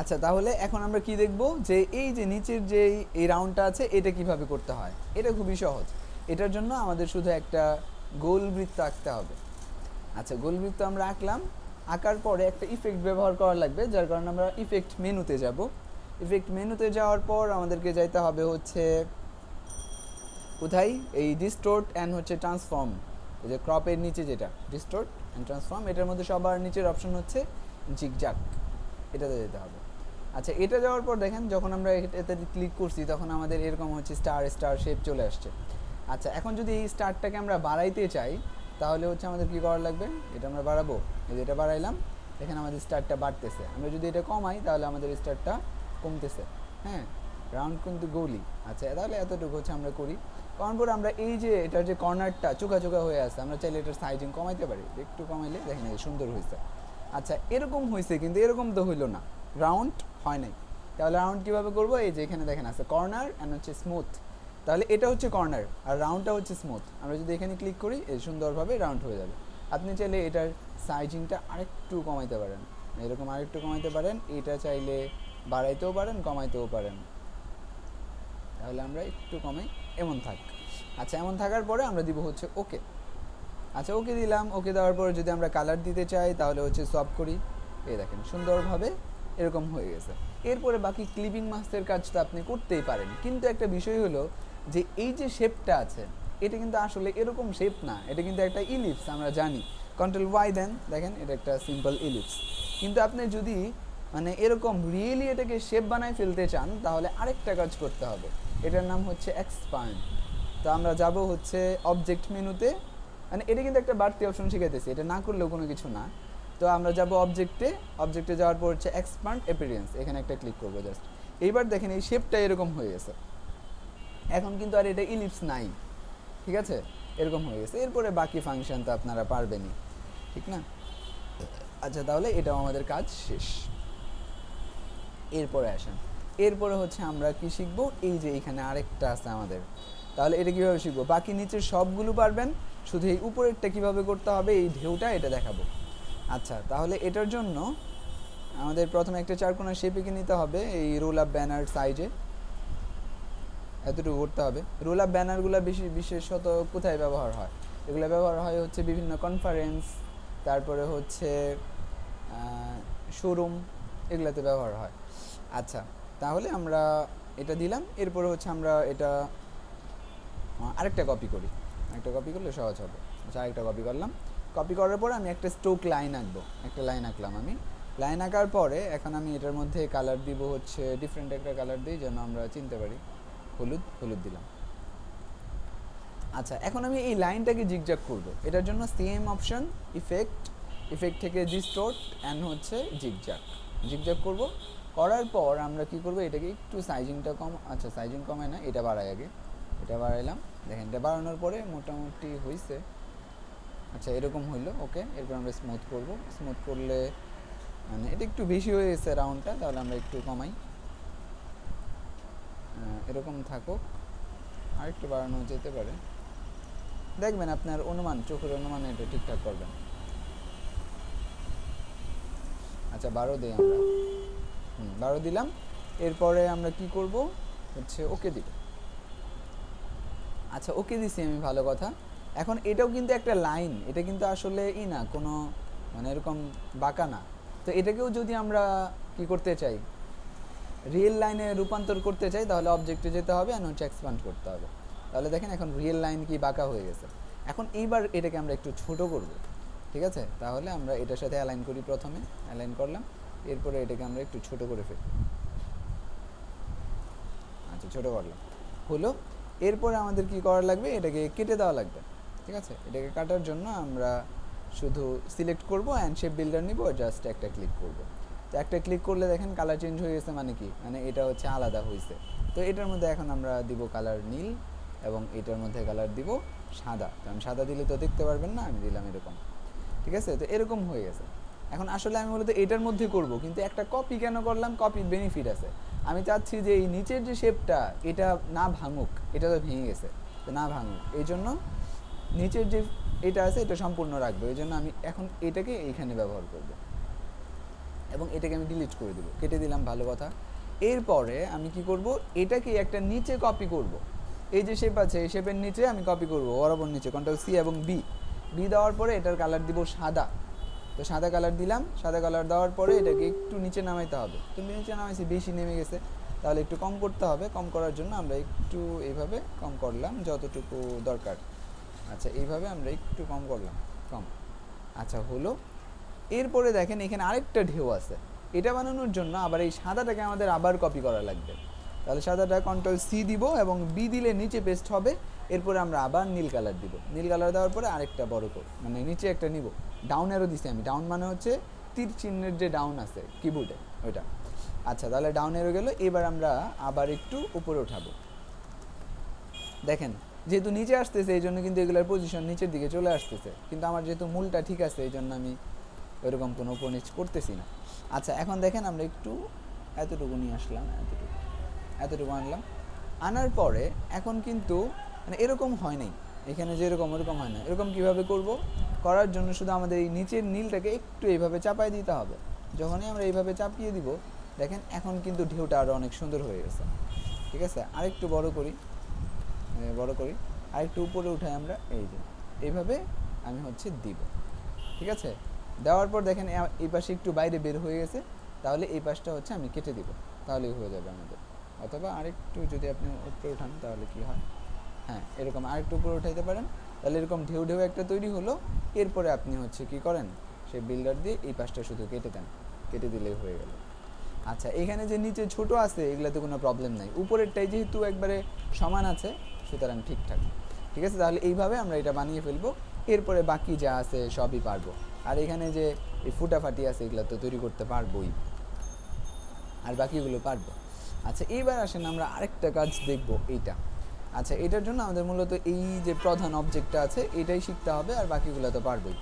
আচ্ছা, তাহলে এখন আমরা কি দেখব, যে এই যে নিচের যে এই রাউন্ডটা আছে এটা কিভাবে করতে হয়। এটা খুবই সহজ। এটার জন্য আমাদের শুধু একটা গোল বৃত্ত আঁকতে হবে। আচ্ছা, গোল বৃত্ত আমরা আঁকলাম। আঁকার পরে একটা ইফেক্ট ব্যবহার করা লাগবে, যার কারণে আমরা ইফেক্ট মেনুতে যাব। ইফেক্ট মেনুতে যাওয়ার পর আমাদেরকে যাইতে হবে হচ্ছে কোথায়, এই ডিস্টোর্ট অ্যান্ড হচ্ছে ট্রান্সফর্ম, এই যে ক্রপের নিচে যেটা ডিস্টোর্ট অ্যান্ড ট্রান্সফর্ম, এটার মধ্যে সবার নিচের অপশন হচ্ছে জিগজ্যাগ, এটাতে যেতে হবে। আচ্ছা, এটা যাওয়ার পর দেখেন যখন আমরা এটাতে ক্লিক করছি তখন আমাদের এরকম হচ্ছে স্টার স্টার শেপ চলে আসছে। আচ্ছা, এখন যদি এই স্টারটাকে আমরা বাড়াইতে চাই তাহলে হচ্ছে আমাদের কী করা লাগবে, এটা আমরা বাড়াবো, এই যে এটা বাড়াইলাম, এখানে আমাদের স্টারটা বাড়তেছে। আমরা যদি এটা কমাই তাহলে আমাদের স্টারটা কমতেছে। হ্যাঁ, রাউন্ড কিন্তু গোলই। আচ্ছা, তাহলে এতটুকু হচ্ছে আমরা করি। কারণ পরে আমরা এই যে এটার যে কর্নারটা চোখা চোখা হয়ে আছে, আমরা চাইলে এটার সাইজিং কমাইতে পারি, একটু কমাইলে দেখেন সুন্দর হয়েছে। আচ্ছা, এরকম হয়েছে, কিন্তু এরকম তো হইলো না, রাউন্ড হয় নাই। তাহলে রাউন্ড কীভাবে করবো, এই যে এখানে দেখেন আছে কর্নার অ্যান্ড হচ্ছে স্মুথ, তাহলে এটা হচ্ছে কর্নার আর রাউন্ডটা হচ্ছে স্মুথ। আমরা যদি এখানে ক্লিক করি এই সুন্দরভাবে রাউন্ড হয়ে যাবে। আপনি চাইলে এটার সাইজিংটা আরেকটু কমাইতে পারেন, এরকম আরেকটু কমাইতে পারেন। এটা চাইলে বাড়াইতেও পারেন, কমাইতেও পারেন। তাহলে আমরা একটু কমাই, এমন থাক। আচ্ছা, এমন থাকার পরে আমরা দিব হচ্ছে ওকে। আচ্ছা, ওকে দিলাম। ওকে দেওয়ার পরে যদি আমরা কালার দিতে চাই তাহলে হচ্ছে সব করি, এই দেখেন সুন্দরভাবে এরকম হয়ে গেছে। এরপরে বাকি ক্লিপিং মাস্কের কাজটা আপনি করতেই পারেন, কিন্তু একটা বিষয় হলো যে এই যে শেপটা আছে এটা কিন্তু আসলে এরকম শেপ না, এটা কিন্তু একটা ইলিপস, আমরা জানি। কন্ট্রোল ওয়াই দেন, দেখেন এটা একটা সিম্পল ইলিপস। কিন্তু আপনি যদি মানে এরকম রিয়েলি এটাকে শেপ বানায় ফেলতে চান তাহলে আরেকটা কাজ করতে হবে, এটার নাম হচ্ছে এক্সপান্ড। তো আমরা যাব হচ্ছে অবজেক্ট মেনুতে, মানে এটা কিন্তু একটা বাড়তি অপশন শিখাইতেছি, এটা না করলেও কোনো কিছু না। তো আমরা যাব অবজেক্টে যাওয়ার পর হচ্ছে এক্সপান্ড অ্যাপিয়ারেন্স, এখানে একটা ক্লিক করবো জাস্ট। এইবার দেখেন এই শেপটা এরকম হয়ে গেছে, এখন কিন্তু আর এটা ইলিপস নাই, ঠিক আছে, এরকম হয়ে গেছে। এরপরে বাকি ফাংশন তো আপনারা পারবেনই, ঠিক না? আচ্ছা, তাহলে এটাও আমাদের কাজ শেষ। এরপরে আসেন, এরপরে হচ্ছে আমরা কি শিখবো, এই যে এখানে আরেকটা আছে আমাদের, তাহলে এটা কীভাবে শিখবো? বাকি নিচের সবগুলো পারবেন, শুধু এই উপরেরটা কীভাবে করতে হবে, এই ঢেউটা এটা দেখাবো। আচ্ছা, তাহলে এটার জন্য আমাদের প্রথমে একটা চারকোনা শেপ এঁকে নিতে হবে, এই রোল আপ ব্যানার সাইজে এতটুকু করতে হবে। রোল আপ ব্যানারগুলো বিশেষত কোথায় ব্যবহার হয়? এগুলো ব্যবহার হয় হচ্ছে বিভিন্ন কনফারেন্স, তারপরে হচ্ছে শোরুম, এগুলাতে ব্যবহার হয়। আচ্ছা, তাহলে আমরা এটা দিলাম। এরপরে হচ্ছে আমরা এটা আরেকটা কপি করি, একটা কপি করলে সহজ হবে। আচ্ছা, আরেকটা কপি করলাম। কপি করার পরে আমি একটা স্ট্রোক লাইন আঁকবো, একটা লাইন আঁকলাম আমি। লাইন আঁকার পরে এখন আমি এটার মধ্যে কালার দিব হচ্ছে ডিফারেন্ট একটা কালার দিই যেন আমরা চিনতে পারি, হলুদ দিলাম। আচ্ছা, এখন আমি এই লাইনটাকে জিগজ্যাগ করব, এটার জন্য সেম অপশন, ইফেক্ট থেকে ডিস্টোর্ট অ্যান্ড হচ্ছে জিগজ্যাগ করব। করার পর আমরা কি করব, এটাকে একটু সাইজিংটা কম, আচ্ছা সাইজিং কমে না, এটা বাড়াই আগে, এটা বাড়াইলাম। দেখেন এটা বাড়ানোর পরে মোটামুটি হয়েছে। আচ্ছা, এরকম হইলো, ওকে। এরপর আমরা স্মুথ করব, স্মুথ করলে মানে এটা একটু বেশি হয়ে গেছে রাউন্ডটা, তাহলে আমরা একটু কমাই, এরকম থাকুক, আর একটু বাড়ানো যেতে পারে। দেখবেন আপনার অনুমান, চোখের অনুমানে এটা ঠিকঠাক করবেন। আচ্ছা, 12 দিই আমরা, 12 দিলাম। এরপরে আমরা কি করব হচ্ছে ওকে দিব। আচ্ছা, ওকে দিছি আমি, ভালো কথা। এখন এটাও কিন্তু একটা লাইন, এটা কিন্তু আসলে না কোনো মানে এরকম বাঁকা না। তো এটাকেও যদি আমরা কি করতে চাই, রিয়েল লাইনে রূপান্তর করতে চাই, তাহলে অবজেক্টে যেতে হবে আর হচ্ছে এক্সপ্যান্ড করতে হবে। তাহলে দেখেন এখন রিয়েল লাইন কি বাঁকা হয়ে গেছে। এখন এইবার এটাকে আমরা একটু ছোট করব, ঠিক আছে? তাহলে আমরা এটার সাথে অ্যালাইন করি, প্রথমে অ্যালাইন করলাম, এরপরে এটাকে আমরা একটু ছোট করে ফেলি। আচ্ছা, ছোট করলাম, হলো। এরপরে আমাদের কি করা লাগবে, এটাকে কেটে দেওয়া লাগবে, ঠিক আছে? এটাকে কাটার জন্য আমরা শুধু সিলেক্ট করব অ্যান্ড শেপ বিল্ডার নিব, জাস্ট একটা ক্লিক করব। তো একটা ক্লিক করলে দেখেন কালার চেঞ্জ হয়ে গেছে, মানে কি, মানে এটা হচ্ছে আলাদা হয়েছে। তো এটার মধ্যে এখন আমরা দিব কালার নীল এবং এটার মধ্যে কালার দিব সাদা, কারণ সাদা দিলে তো দেখতে পারবেন না, আমি দিলাম এরকম, ঠিক আছে? তো এরকম হয়ে গেছে। এখন আসলে আমি মূলত এটার মধ্যে করব, কিন্তু একটা কপি কেন করলাম, কপির বেনিফিট আছে। আমি চাচ্ছি যে এই নিচের যে শেপটা এটা না ভাঙুক, এটা তো ভেঙে গেছে, তো না ভাঙুক, এই জন্য নিচের যে এটা আছে এটা সম্পূর্ণ রাখবো। এই জন্য আমি এখন এটাকে এইখানে ব্যবহার করব এবং এটাকে আমি ডিলিট করে দেবো, কেটে দিলাম, ভালো কথা। এরপরে আমি কি করব, এটাকে একটা নিচে কপি করব। এই যে শেপ আছে, এই শেপের নিচে আমি কপি করব, বরাবর নিচে কন্ট্রোল সি এবং বি দেওয়ার পরে এটার কালার দিব সাদা। তো সাদা কালার দিলাম, সাদা কালার দেওয়ার পরে এটাকে একটু নিচে নামাইতে হবে। তো নিচে নামাইছি, বেশি নেমে গেছে, তাহলে একটু কম করতে হবে। কম করার জন্য আমরা একটু এইভাবে কম করলাম যতটুকু দরকার। আচ্ছা, এইভাবে আমরা একটু কম করলাম, কম। আচ্ছা, হলো। এরপরে দেখেন এখানে আরেকটা ঢেউ আছে, এটা বানানোর জন্য আবার এই সাদাটাকে আমাদের আবার কপি করা লাগবে। তাহলে সাদাটা কন্ট্রোল সি দিব এবং বি দিলে নিচে পেস্ট হবে। এরপরে আমরা আবার নীল কালার দিব, নীল কালার দেওয়ার পরে আরেকটা বড় করে মানে নিচে একটা নিব, ডাউন অ্যারো দিছি আমি, ডাউন মানে হচ্ছে তীর চিহ্নের যে ডাউন আছে কিবোর্ডে ওইটা। আচ্ছা, তাহলে ডাউন অ্যারো গেল। এবার আমরা আবার একটু উপরে উঠাবো, দেখেন যেহেতু নিচে আসতেছে এই জন্য কিন্তু এগুলোর পজিশন নিচের দিকে চলে আসতেছে, কিন্তু আমার যেহেতু মূলটা ঠিক আছে এই জন্য আমি ওইরকম কোনো উপর নিচ করতেছি না। আচ্ছা, এখন দেখেন আমরা একটু এতটুকু নিয়ে আসলাম, এতটুকু আনলাম। আনার পরে এখন কিন্তু মানে এরকম হয় নাই, এখানে যেরকম ওরকম হয় না। এরকম কিভাবে করব, করার জন্য শুধু আমাদের এই নিচের নীলটাকে একটু এইভাবে চাপাই দিতে হবে। যখনই আমরা এইভাবে চাপিয়ে দিব, দেখেন এখন কিন্তু ঢেউটা আরও অনেক সুন্দর হয়ে গেছে। ঠিক আছে, আরেকটু বড় করি, আরেকটু উপরে উঠাই আমরা, এই যে এইভাবে আমি হচ্ছে দিব। ঠিক আছে, দেওয়ার পর দেখেন এই পাশে একটু বাইরে বের হয়ে গেছে, তাহলে এই পাশটা হচ্ছে আমি কেটে দিব, তাহলেই হয়ে যাবে আমাদের। অথবা আরেকটু যদি আপনি উপরে উঠান তাহলে কি হয়, হ্যাঁ এরকম আরেকটু উপরে উঠাইতে পারেন, তাহলে এরকম ঢেউ ঢেউ একটা তৈরি হলো। এরপরে আপনি হচ্ছে কি করেন, সেই বিল্ডার দিয়ে এই পাশটা শুধু কেটে দেন, কেটে দিলেই হয়ে গেল। আচ্ছা, এখানে যে নিচে ছোট আছে এগুলাতে কোনো প্রবলেম নাই, উপরেরটাই যেহেতু একবারে সমান আছে সুতরাং ঠিকঠাক। ঠিক আছে, তাহলে এইভাবে আমরা এটা বানিয়ে ফেলবো। এরপরে বাকি যা আছে সবই পারবো। আর এখানে যে এই ফুটাফাটি আছে এগুলো তো তৈরি করতে পারবোই, আর বাকিগুলো পারবো। আচ্ছা, এইবার আসেন আমরা আরেকটা কাজ দেখব, এইটা। আচ্ছা, এটার জন্য আমাদের মূলত এই যে প্রধান অবজেক্টটা আছে এটাই শিখতে হবে, আর বাকিগুলো তো পারবোই।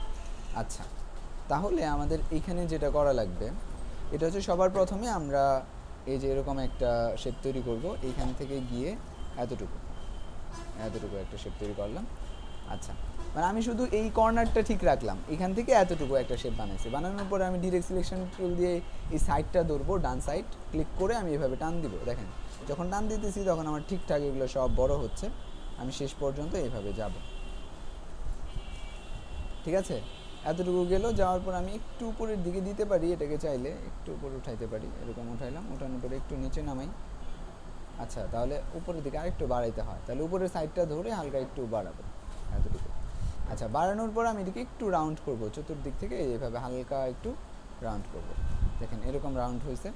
আচ্ছা, তাহলে আমাদের এইখানে যেটা করা লাগবে, এটা হচ্ছে সবার প্রথমে আমরা এই যে এরকম একটা শেপ তৈরি করব, এইখান থেকে গিয়ে এতটুকু একটা শেপ তৈরি করলাম। আচ্ছা, মানে আমি শুধু এই কর্নারটা ঠিক রাখলাম, এখান থেকে এতটুকু একটা শেপ বানাইছি। বানানোর পরে আমি ডিরেক্ট সিলেকশন টুল দিয়ে এই সাইডটা ধরবো, ডান সাইড ক্লিক করে আমি এভাবে টান দিব। দেখেন যখন টান দিতেছি তখন আমার ঠিকঠাক এগুলো সব বড় হচ্ছে, আমি শেষ পর্যন্ত এইভাবে যাব। ঠিক আছে, এতটুকু গেল, যাওয়ার পর আমি একটু উপরের দিকে দিতে পারি, এটাকে চাইলে একটু উপরে উঠাইতে পারি, এরকম উঠাইলাম, উঠানোর পরে একটু নিচে নামাই। আচ্ছা, তাহলে উপরের দিকে আরেকটু বাড়াইতে হয়, তাহলে উপরের সাইডটা ধরে হালকা একটু বাড়াবো, এতটুকু। আচ্ছা, বাড়ানোর পর আমি এটাকে একটু রাউন্ড করব, চতুর্দিক থেকে এইভাবে হালকা একটু রাউন্ড করব। দেখেন এরকম রাউন্ড হয়েছে।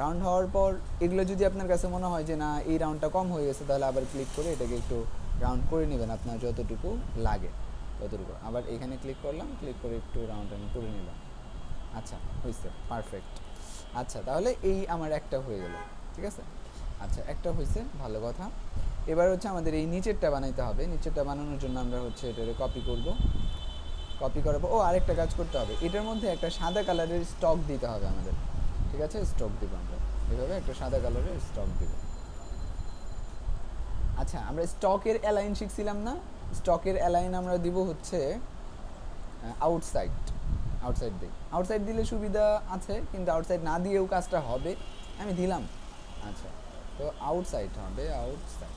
রাউন্ড হওয়ার পর এগুলো যদি আপনার কাছে মনে হয় যে না এই রাউন্ডটা কম হয়ে গেছে, তাহলে আবার ক্লিক করে এটাকে একটু রাউন্ড করে নেবেন, আপনার যতটুকু লাগে ততটুকু। আবার এখানে ক্লিক করলাম, ক্লিক করে একটু রাউন্ড আমি করে নিলাম। আচ্ছা, হয়েছে, পারফেক্ট। আচ্ছা, তাহলে এই আমার একটা হয়ে গেল। ঠিক আছে, আচ্ছা একটা হয়েছে, ভালো কথা। এবার হচ্ছে আমাদের এই নিচেরটা বানাইতে হবে। নিচেরটা বানানোর জন্য আমরা হচ্ছে এটাকে কপি করব, কপি করাবো। ও আরেকটা কাজ করতে হবে, এটার মধ্যে একটা সাদা কালারের স্টক দিতে হবে আমাদের। ঠিক আছে, স্টক দিব আমরা, এভাবে একটা সাদা কালারের স্টক দিব। আচ্ছা, আমরা স্টকের অ্যালাইন শিখছিলাম না, স্টকের অ্যালাইন আমরা দিব হচ্ছে আউটসাইড। আউটসাইড দিই, আউটসাইড দিলে সুবিধা আছে, কিন্তু আউটসাইড না দিয়েও কাজটা হবে, আমি দিলাম। আচ্ছা, তো আউটসাইড হবে, আউটসাইড।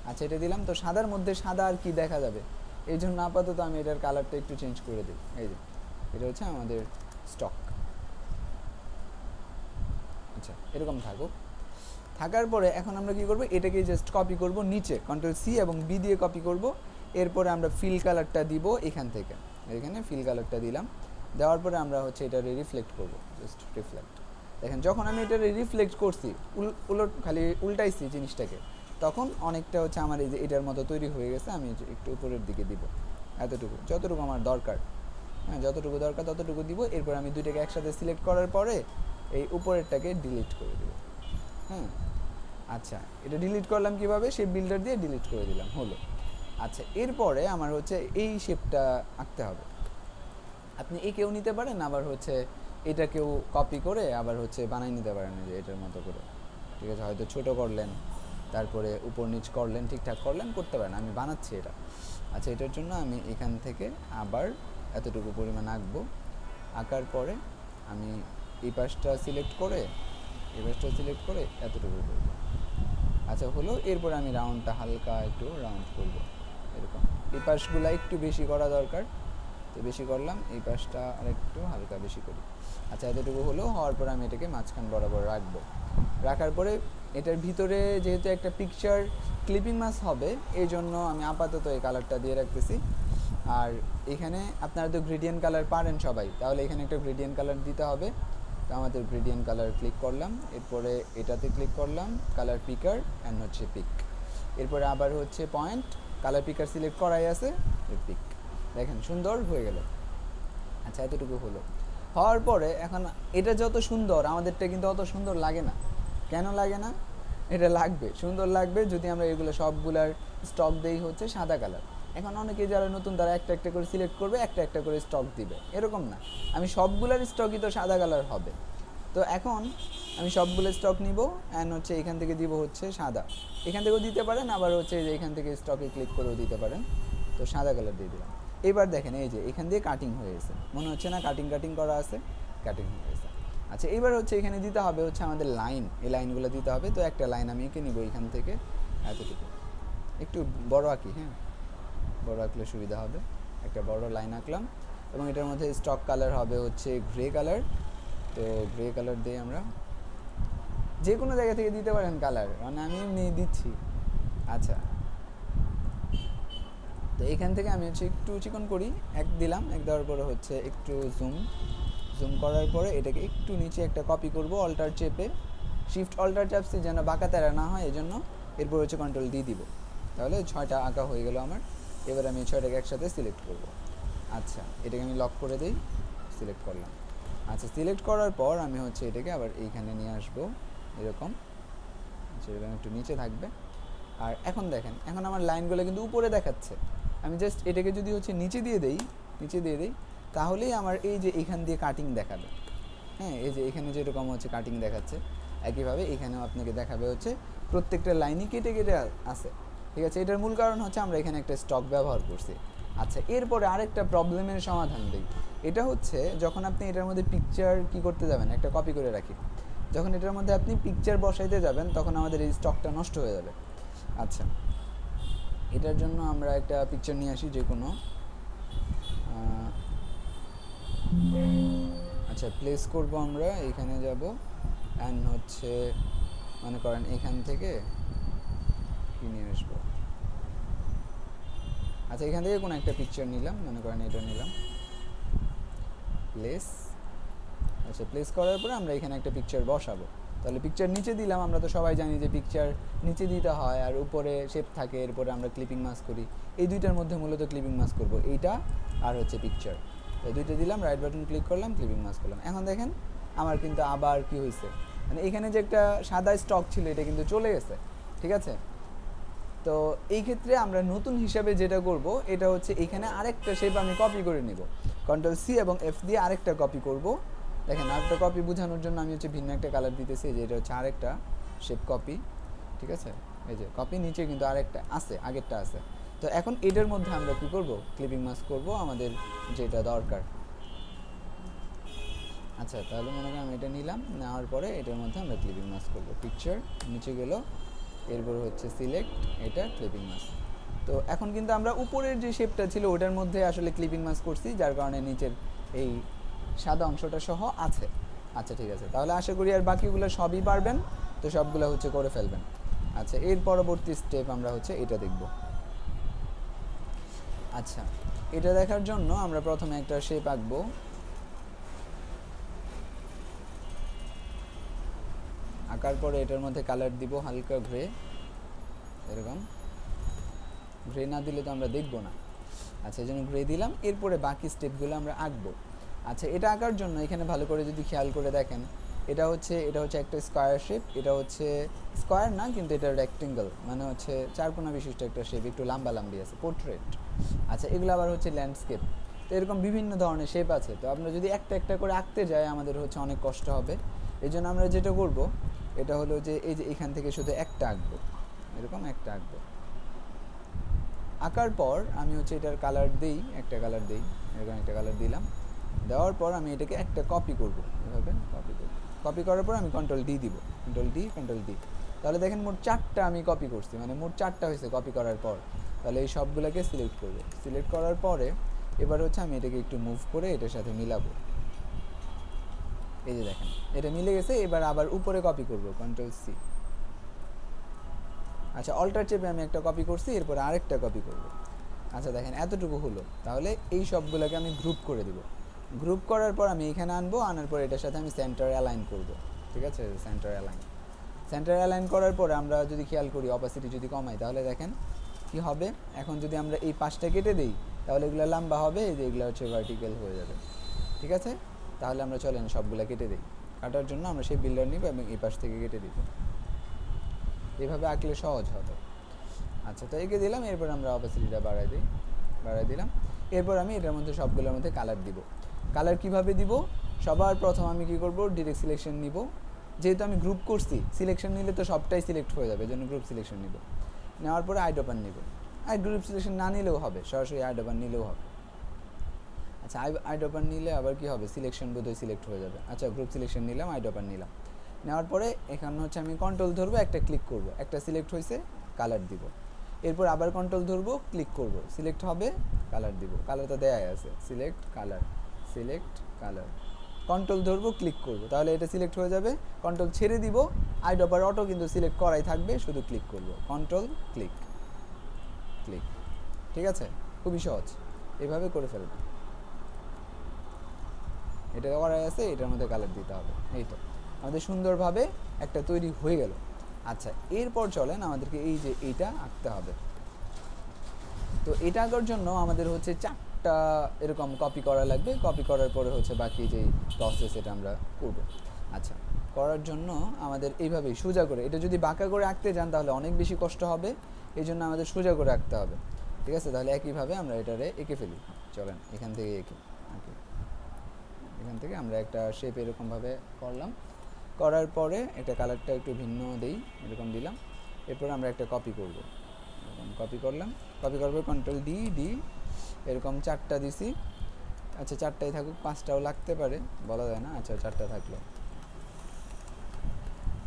আচ্ছা, এটা দিলাম। তো সাদার মধ্যে সাদা আর কি দেখা যাবে, এই জন্য আপাতত আমি এটার কালারটা একটু চেঞ্জ করে দিই। এই যে এটা হচ্ছে আমাদের স্টক। আচ্ছা, এরকম থাকুক। থাকার পরে এখন আমরা কি করব, এটাকে জাস্ট কপি করব নিচে, কন্ট্রোল সি এবং বি দিয়ে কপি করব। এরপরে আমরা ফিল কালারটা দিব এখান থেকে, এখানে ফিল কালারটা দিলাম। দেওয়ার পরে আমরা হচ্ছে এটা রিফ্লেক্ট করব, জাস্ট রিফ্লেক্ট। দেখেন যখন আমি এটা রিফ্লেক্ট করছি, উলট খালি উল্টাইছি জিনিসটাকে, তখন অনেকটা হচ্ছে আমার এই যে এটার মতো তৈরি হয়ে গেছে। আমি একটু উপরের দিকে দিব, এতটুকু, যতটুকু আমার দরকার। হ্যাঁ, যতটুকু দরকার ততটুকু দিব। এরপর আমি দুইটাকে একসাথে সিলেক্ট করার পরে এই উপরেরটাকে ডিলিট করে দেব। হ্যাঁ, আচ্ছা, এটা ডিলিট করলাম কিভাবে, সেই বিল্ডার দিয়ে ডিলিট করে দিলাম, হলো। আচ্ছা, এরপরে আমার হচ্ছে এই শেপটা আঁকতে হবে। আপনি একেও নিতে পারেন, আবার হচ্ছে এটাকেও কপি করে আবার হচ্ছে বানাই নিতে পারেন, যে এটার মতো করে। ঠিক আছে, হয়তো ছোট করলেন, তারপরে উপর নিচ করলেন, ঠিকঠাক করলেন, করতে পারেন। আমি বানাচ্ছি এটা। আচ্ছা, এটার জন্য আমি এখান থেকে আবার এতটুকু পরিমাণ আঁকবো। আঁকার পরে আমি এই পাশটা সিলেক্ট করে এতটুকু করব। আচ্ছা, হলো। এরপর আমি রাউন্ডটা হালকা একটু রাউন্ড করব, এরকম। এই পাশগুলো একটু বেশি করা দরকার, তো বেশি করলাম। এই পাশটা আর একটু হালকা বেশি করি। আচ্ছা, এতটুকু হলো। হওয়ার পর আমি এটাকে মাঝখান বরাবর রাখবো। রাখার পরে এটার ভিতরে যেহেতু একটা পিকচার ক্লিপিং মাস হবে, এই জন্য আমি আপাতত এই কালারটা দিয়ে রাখতেছি। আর এখানে আপনারা তো গ্রেডিয়েন্ট কালার পারেন সবাই, তাহলে এখানে একটা গ্রেডিয়েন্ট কালার দিতে হবে। তো আমাদের গ্রেডিয়েন্ট কালার ক্লিক করলাম, এরপরে এটাতে ক্লিক করলাম, কালার পিকার অ্যান্ড হচ্ছে পিক। এরপরে আবার হচ্ছে পয়েন্ট, কালার পিকার সিলেক্ট করাই আছে, পিক। দেখেন সুন্দর হয়ে গেল। আচ্ছা, এতটুকু হলো। হওয়ার পরে এখন এটা যত সুন্দর, আমাদেরটা কিন্তু অত সুন্দর লাগে না। কেন লাগে না? এটা লাগবে, সুন্দর লাগবে যদি আমরা এগুলো সবগুলার স্টক দেই হচ্ছে সাদা কালার। এখন অনেকে যারা নতুন তারা একটা একটা করে সিলেক্ট করবে, একটা একটা করে স্টক দিবে, এরকম না। আমি সবগুলার স্টকই তো সাদা কালার হবে। তো এখন আমি সবগুলো স্টক নিব অ্যান্ড হচ্ছে এখান থেকে দিব হচ্ছে সাদা। এখান থেকেও দিতে পারেন, আবার হচ্ছে যে এখান থেকে স্টকে ক্লিক করেও দিতে পারেন। তো সাদা কালার দিয়ে দিলাম। এবার দেখেন এই যে এখান দিয়ে কাটিং হয়ে গেছে, মনে হচ্ছে না কাটিং করা আছে, কাটিং হয়ে গেছে। আচ্ছা এবার হচ্ছে এখানে দিতে হবে হচ্ছে আমাদের লাইন, এই লাইনগুলো দিতে হবে। তো একটা লাইন আমি এঁকে নিব এখান থেকে এতটুকু, একটু বড় আঁকি, হ্যাঁ বড় আঁকলে সুবিধা হবে। একটা বড় লাইন আঁকলাম এবং এটার মধ্যে স্টক কালার হবে হচ্ছে গ্রে কালার। তো গ্রে কালার দিয়ে আমরা যে কোনো জায়গা থেকে দিতে পারেন কালার, মানে আমি এমনি দিচ্ছি। আচ্ছা তো এখান থেকে আমি হচ্ছে একটু চিকন করি, এক দিলাম, এক দেওয়ার পরে হচ্ছে একটু জুম করার পরে এটাকে একটু নিচে একটা কপি করব অল্টার চেপে, শিফট অল্টার চাপছি যেন বাঁকা তেরা না হয়, এই জন্য। এরপর হচ্ছে কন্ট্রোল ডি দিব, তাহলে 6টা আঁকা হয়ে গেল আমার। এবার আমি 6টাকে একসাথে সিলেক্ট করব। আচ্ছা এটাকে আমি লক করে দিই, সিলেক্ট করলাম। আচ্ছা সিলেক্ট করার পর আমি হচ্ছে এটাকে আবার এইখানে নিয়ে আসবো এরকম, আচ্ছা এরকম একটু নিচে থাকবে। আর এখন দেখেন, এখন আমার লাইনগুলো কিন্তু উপরে দেখাচ্ছে। আমি জাস্ট এটাকে যদি হচ্ছে নিচে দিয়ে দিই তাহলেই আমার এই যে এখান দিয়ে কাটিং দেখাবে। হ্যাঁ এই যে এখানে যেরকম হচ্ছে কাটিং দেখাচ্ছে, একইভাবে এখানেও আপনাকে দেখাবে হচ্ছে প্রত্যেকটা লাইনই কেটে কেটে আছে। ঠিক আছে, এটার মূল কারণ হচ্ছে আমরা এখানে একটা স্টক ব্যবহার করছি। আচ্ছা এরপরে আরেকটা প্রবলেমের সমাধান দিই, এটা হচ্ছে যখন আপনি এটার মধ্যে পিকচার কি করতে যাবেন, একটা কপি করে রাখি, যখন এটার মধ্যে আপনি পিকচার বসাইতে যাবেন তখন আমাদের এই স্টকটা নষ্ট হয়ে যাবে। আচ্ছা এটার জন্য আমরা একটা পিকচার নিয়ে আসি যে কোনো, আচ্ছা প্লেস করব আমরা, এইখানে যাব অ্যান্ড হচ্ছে মনে করেন এখান থেকে কি নিয়ে আসবো, আচ্ছা এখান থেকে কোনো একটা পিকচার নিলাম, মনে করেন এটা নিলাম, প্লেস। আচ্ছা প্লেস করার পরে আমরা এখানে একটা পিকচার বসাবো। তাহলে পিকচার নিচে দিলাম, আমরা তো সবাই জানি যে পিকচার নিচে দিতে হয় আর উপরে শেপ থাকে, এরপরে আমরা ক্লিপিং মাস্ক করি। এই দুইটার মধ্যে মূলত ক্লিপিং মাস্ক করব, এইটা আর হচ্ছে পিকচার। এই দুইটা দিলাম, রাইট বাটন ক্লিক করলাম, ক্লিপিং মাস্ক করলাম। এখন দেখেন আমার কিন্তু আবার কি হয়েছে, মানে এখানে যে একটা সাদা স্টক ছিল এটা কিন্তু চলে গেছে। ঠিক আছে, তো এই ক্ষেত্রে আমরা নতুন হিসাবে যেটা করব এটা হচ্ছে এখানে আরেকটা শেপ আমি কপি করে নিব, কন্ট্রোল সি এবং এফ দিয়ে আরেকটা কপি করব। দেখেন আরেকটা কপি বোঝানোর জন্য আমি হচ্ছে ভিন্ন একটা কালার দিতেছি, যে এটা হচ্ছে আরেকটা শেপ কপি। ঠিক আছে, এই যে কপি, নিচে কিন্তু আরেকটা আছে, আগেরটা আছে। তো এখন এটার মধ্যে আমরা কি করব, ক্লিপিং মাস্ক করব আমাদের যেটা দরকার। আচ্ছা তাহলে মনে করেন আমি এটা নিলাম, নেওয়ার পরে এটার মধ্যে আমরা ক্লিপিং মাস্ক করব, পিকচার নিচে গেল, এরপর হচ্ছে সিলেক্ট, এটা ক্লিপিং মাস্ক। তো এখন কিন্তু আমরা উপরের যে শেপটা ছিল ওটার মধ্যে আসলে ক্লিপিং মাস্ক করছি, যার কারণে নিচের এই সাদা অংশটা সহ আছে। আচ্ছা ঠিক আছে, তাহলে আশা করি আর বাকিগুলো সবই পারবেন, তো সবগুলো হচ্ছে করে ফেলবেন। আচ্ছা এর পরবর্তী স্টেপ আমরা হচ্ছে এটা দেখব। আচ্ছা এটা দেখার জন্য আমরা প্রথমে একটা শেপ আঁকবো, আঁকার পরে এটার মধ্যে কালার দিব হালকা গ্রে, এরকম। গ্রে না দিলে তো আমরা দেখবো না। আচ্ছা এই জন্য গ্রে দিলাম, এরপরে বাকি স্টেপগুলো আমরা আঁকবো। আচ্ছা এটা আঁকার জন্য এখানে ভালো করে যদি খেয়াল করে দেখেন, এটা হচ্ছে একটা স্কোয়ার শেপ, এটা হচ্ছে স্কোয়ার না কিন্তু এটা রেক্টেঙ্গল, মানে হচ্ছে চারকোনা বিশিষ্ট একটা শেপ, একটু লাম্বি আছে, পোর্ট্রেট। আচ্ছা এগুলো আবার হচ্ছে ল্যান্ডস্কেপ। তো এরকম বিভিন্ন ধরনের শেপ আছে, তো আমরা যদি একটা একটা করে আঁকতে যাই আমাদের হচ্ছে অনেক কষ্ট হবে। এই জন্য আমরা যেটা করব এটা হলো যে এই যে এখান থেকে শুধু একটা আঁকবো, এরকম একটা আঁকবো। আঁকার পর আমি হচ্ছে এটার কালার দিই, একটা কালার দিই, এরকম একটা কালার দিলাম। দেওয়ার পর আমি এটাকে একটা কপি করব, এভাবে কপি করব। কপি করার পর আমি কন্ট্রোল ডি দিব, কন্ট্রোল ডি। তাহলে দেখেন মোট 4টা আমি কপি করছি, মানে মোট 4টা হয়েছে কপি করার পর। তাহলে এই সবগুলোকে সিলেক্ট করব, সিলেক্ট করার পরে এবার হচ্ছে আমি এটাকে একটু মুভ করে এটার সাথে মিলাবো। এই যে দেখেন এটা মিলে গেছে, এবার আবার উপরে কপি করব, কন্ট্রোল সি। আচ্ছা অল্টার চেপে আমি একটা কপি করছি, এরপর আরেকটা কপি করব। আচ্ছা দেখেন এতটুকু হলো, তাহলে এই সবগুলোকে আমি গ্রুপ করে দিব। গ্রুপ করার পর আমি এখানে আনবো, আনার পর এটার সাথে আমি সেন্টার অ্যালাইন করব। ঠিক আছে, সেন্টার অ্যালাইন করার পরে আমরা যদি খেয়াল করি অপাসিটি যদি কমাই তাহলে দেখেন কি হবে। এখন যদি আমরা এই পাশটা কেটে দিই তাহলে এগুলো লম্বা হবে, এই যে এগুলো হচ্ছে ভার্টিক্যাল হয়ে যাবে। ঠিক আছে, তাহলে আমরা চলেন সবগুলো কেটে দিই। কাটার জন্য আমরা সেই বিল্ডার নিব এবং এই পাশ থেকে কেটে দিব, এভাবে আঁকলে সহজ হবে। আচ্ছা তো এঁকে দিলাম, এরপর আমরা অপাসিটিটা বাড়াই দিলাম। এরপর আমি এটার মধ্যে সবগুলোর মধ্যে কালার দিব। কালার কিভাবে দিব, সবার প্রথম আমি কি করব, ডিরেক্ট সিলেকশন নিব। যেহেতু আমি গ্রুপ করছি, সিলেকশন নিলে তো সবটাই সিলেক্ট হয়ে যাবে, এই জন্য গ্রুপ সিলেকশন নিব। নেওয়ার পরে আইডোপান নিব, আর গ্রুপ সিলেকশন না নিলেও হবে, সরাসরি আইডোপান নিলেও হবে। আচ্ছা আইড্রপার নিলে আবার কি হবে, সিলেকশন বোধহয় সিলেক্ট হয়ে যাবে। আচ্ছা গ্রুপ সিলেকশন নিলাম, আইড্রপার নিলাম, নেওয়ার পরে এখানে হচ্ছে আমি কন্ট্রোল ধরবো, একটা ক্লিক করব, একটা সিলেক্ট হয়েছে, কালার দিব। এরপর আবার কন্ট্রোল ধরবো, ক্লিক করব, সিলেক্ট হবে, কালার দিব। কালার তো দেয়াই আছে, select colour, select colour, control ধরবো, ক্লিক করব, তাহলে এটা সিলেক্ট হয়ে যাবে। কন্ট্রোল ছেড়ে দিব, আইড্রপার অটো কিন্তু সিলেক্ট করাই থাকবে, শুধু ক্লিক করব, কন্ট্রোল ক্লিক, ক্লিক। ঠিক আছে, খুবই সহজ, এভাবে করে ফেলবে। এটা করাই আছে, এটার মধ্যে কালার দিতে হবে। এই তো আমাদের সুন্দরভাবে একটা তৈরি হয়ে গেল। আচ্ছা এরপর চলেন আমাদেরকে এই যে এইটা আঁকতে হবে। তো এটা আঁকার জন্য আমাদের হচ্ছে 4টা এরকম কপি করা লাগবে। কপি করার পরে হচ্ছে বাকি যেই প্রসেস এটা আমরা করব। আচ্ছা করার জন্য আমাদের এইভাবেই সোজা করে, এটা যদি বাঁকা করে আঁকতে যান তাহলে অনেক বেশি কষ্ট হবে, এই জন্য আমাদের সোজা করে আঁকতে হবে। ঠিক আছে, তাহলে একইভাবে আমরা এটারে এঁকে ফেলি। চলেন এখান থেকে এঁকে আঁকি, এখান থেকে আমরা একটা শেপ এরকমভাবে করলাম, করার পরে এটা কালারটা একটু ভিন্ন দেই, এরকম দিলাম। এরপর আমরা একটা কপি করব, এরকম কপি করলাম, কপি করবো কন্ট্রোল ডি ডি, এরকম 4টা দিছি। আচ্ছা 4টাই থাকুক, 5টাও লাগতে পারে, বলা যায় না। আচ্ছা 4টা থাকলো।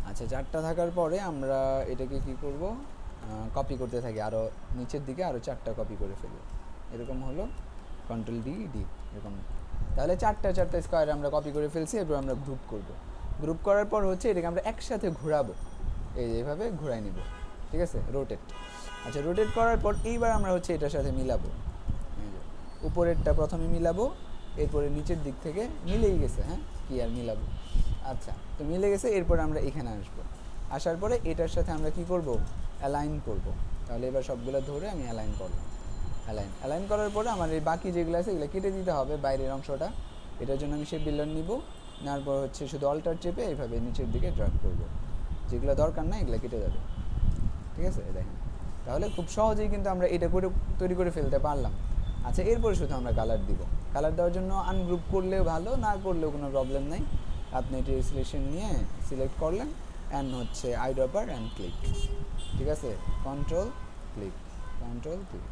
আচ্ছা 4টা থাকার পরে আমরা এটাকে কি করব, কপি করতে থাকি, আরও নিচের দিকে আরও 4টা কপি করে ফেলব। এরকম হলো, কন্ট্রোল ডি ডি, এরকম। তাহলে 4টা স্কোয়ার আমরা কপি করে ফেলছি। এরপর আমরা গ্রুপ করব, গ্রুপ করার পর হচ্ছে এটাকে আমরা একসাথে ঘোরাবো, এই এইভাবে ঘোরাই নিব। ঠিক আছে, রোটেট। আচ্ছা রোটেট করার পর এইবার আমরা হচ্ছে এটার সাথে মিলাবো, এই যে উপরেরটা প্রথমে মিলাবো, এরপরে নিচের দিক থেকে মিলেই গেছে, হ্যাঁ কি আর মিলাবো। আচ্ছা তো মিলে গেছে, এরপর আমরা এখানে আসবো, আসার পরে এটার সাথে আমরা কি করব, অ্যালাইন করব। তাহলে এবার সবগুলো ধরে আমি অ্যালাইন করলাম, অ্যালাইন করার পরে আমার এই বাকি যেগুলো আছে এগুলো কেটে দিতে হবে, বাইরের অংশটা। এটার জন্য আমি সেই বিল্ডার নিব, নেওয়ার পর হচ্ছে শুধু অল্টার চেপে এইভাবে নিচের দিকে ড্র্যাগ করব, যেগুলো দরকার না এগুলো কেটে যাবে। ঠিক আছে দেখেন, তাহলে খুব সহজেই কিন্তু আমরা এটা করে তৈরি করে ফেলতে পারলাম। আচ্ছা এরপরে শুধু আমরা কালার দিব, কালার দেওয়ার জন্য আনগ্রুপ করলেও ভালো, না করলেও কোনো প্রবলেম নেই। আপনি এটি সিলেকশন নিয়ে সিলেক্ট করলেন, অ্যান্ড হচ্ছে আইড্রপার অ্যান্ড ক্লিক। ঠিক আছে, কন্ট্রোল ক্লিক, কন্ট্রোল ক্লিক,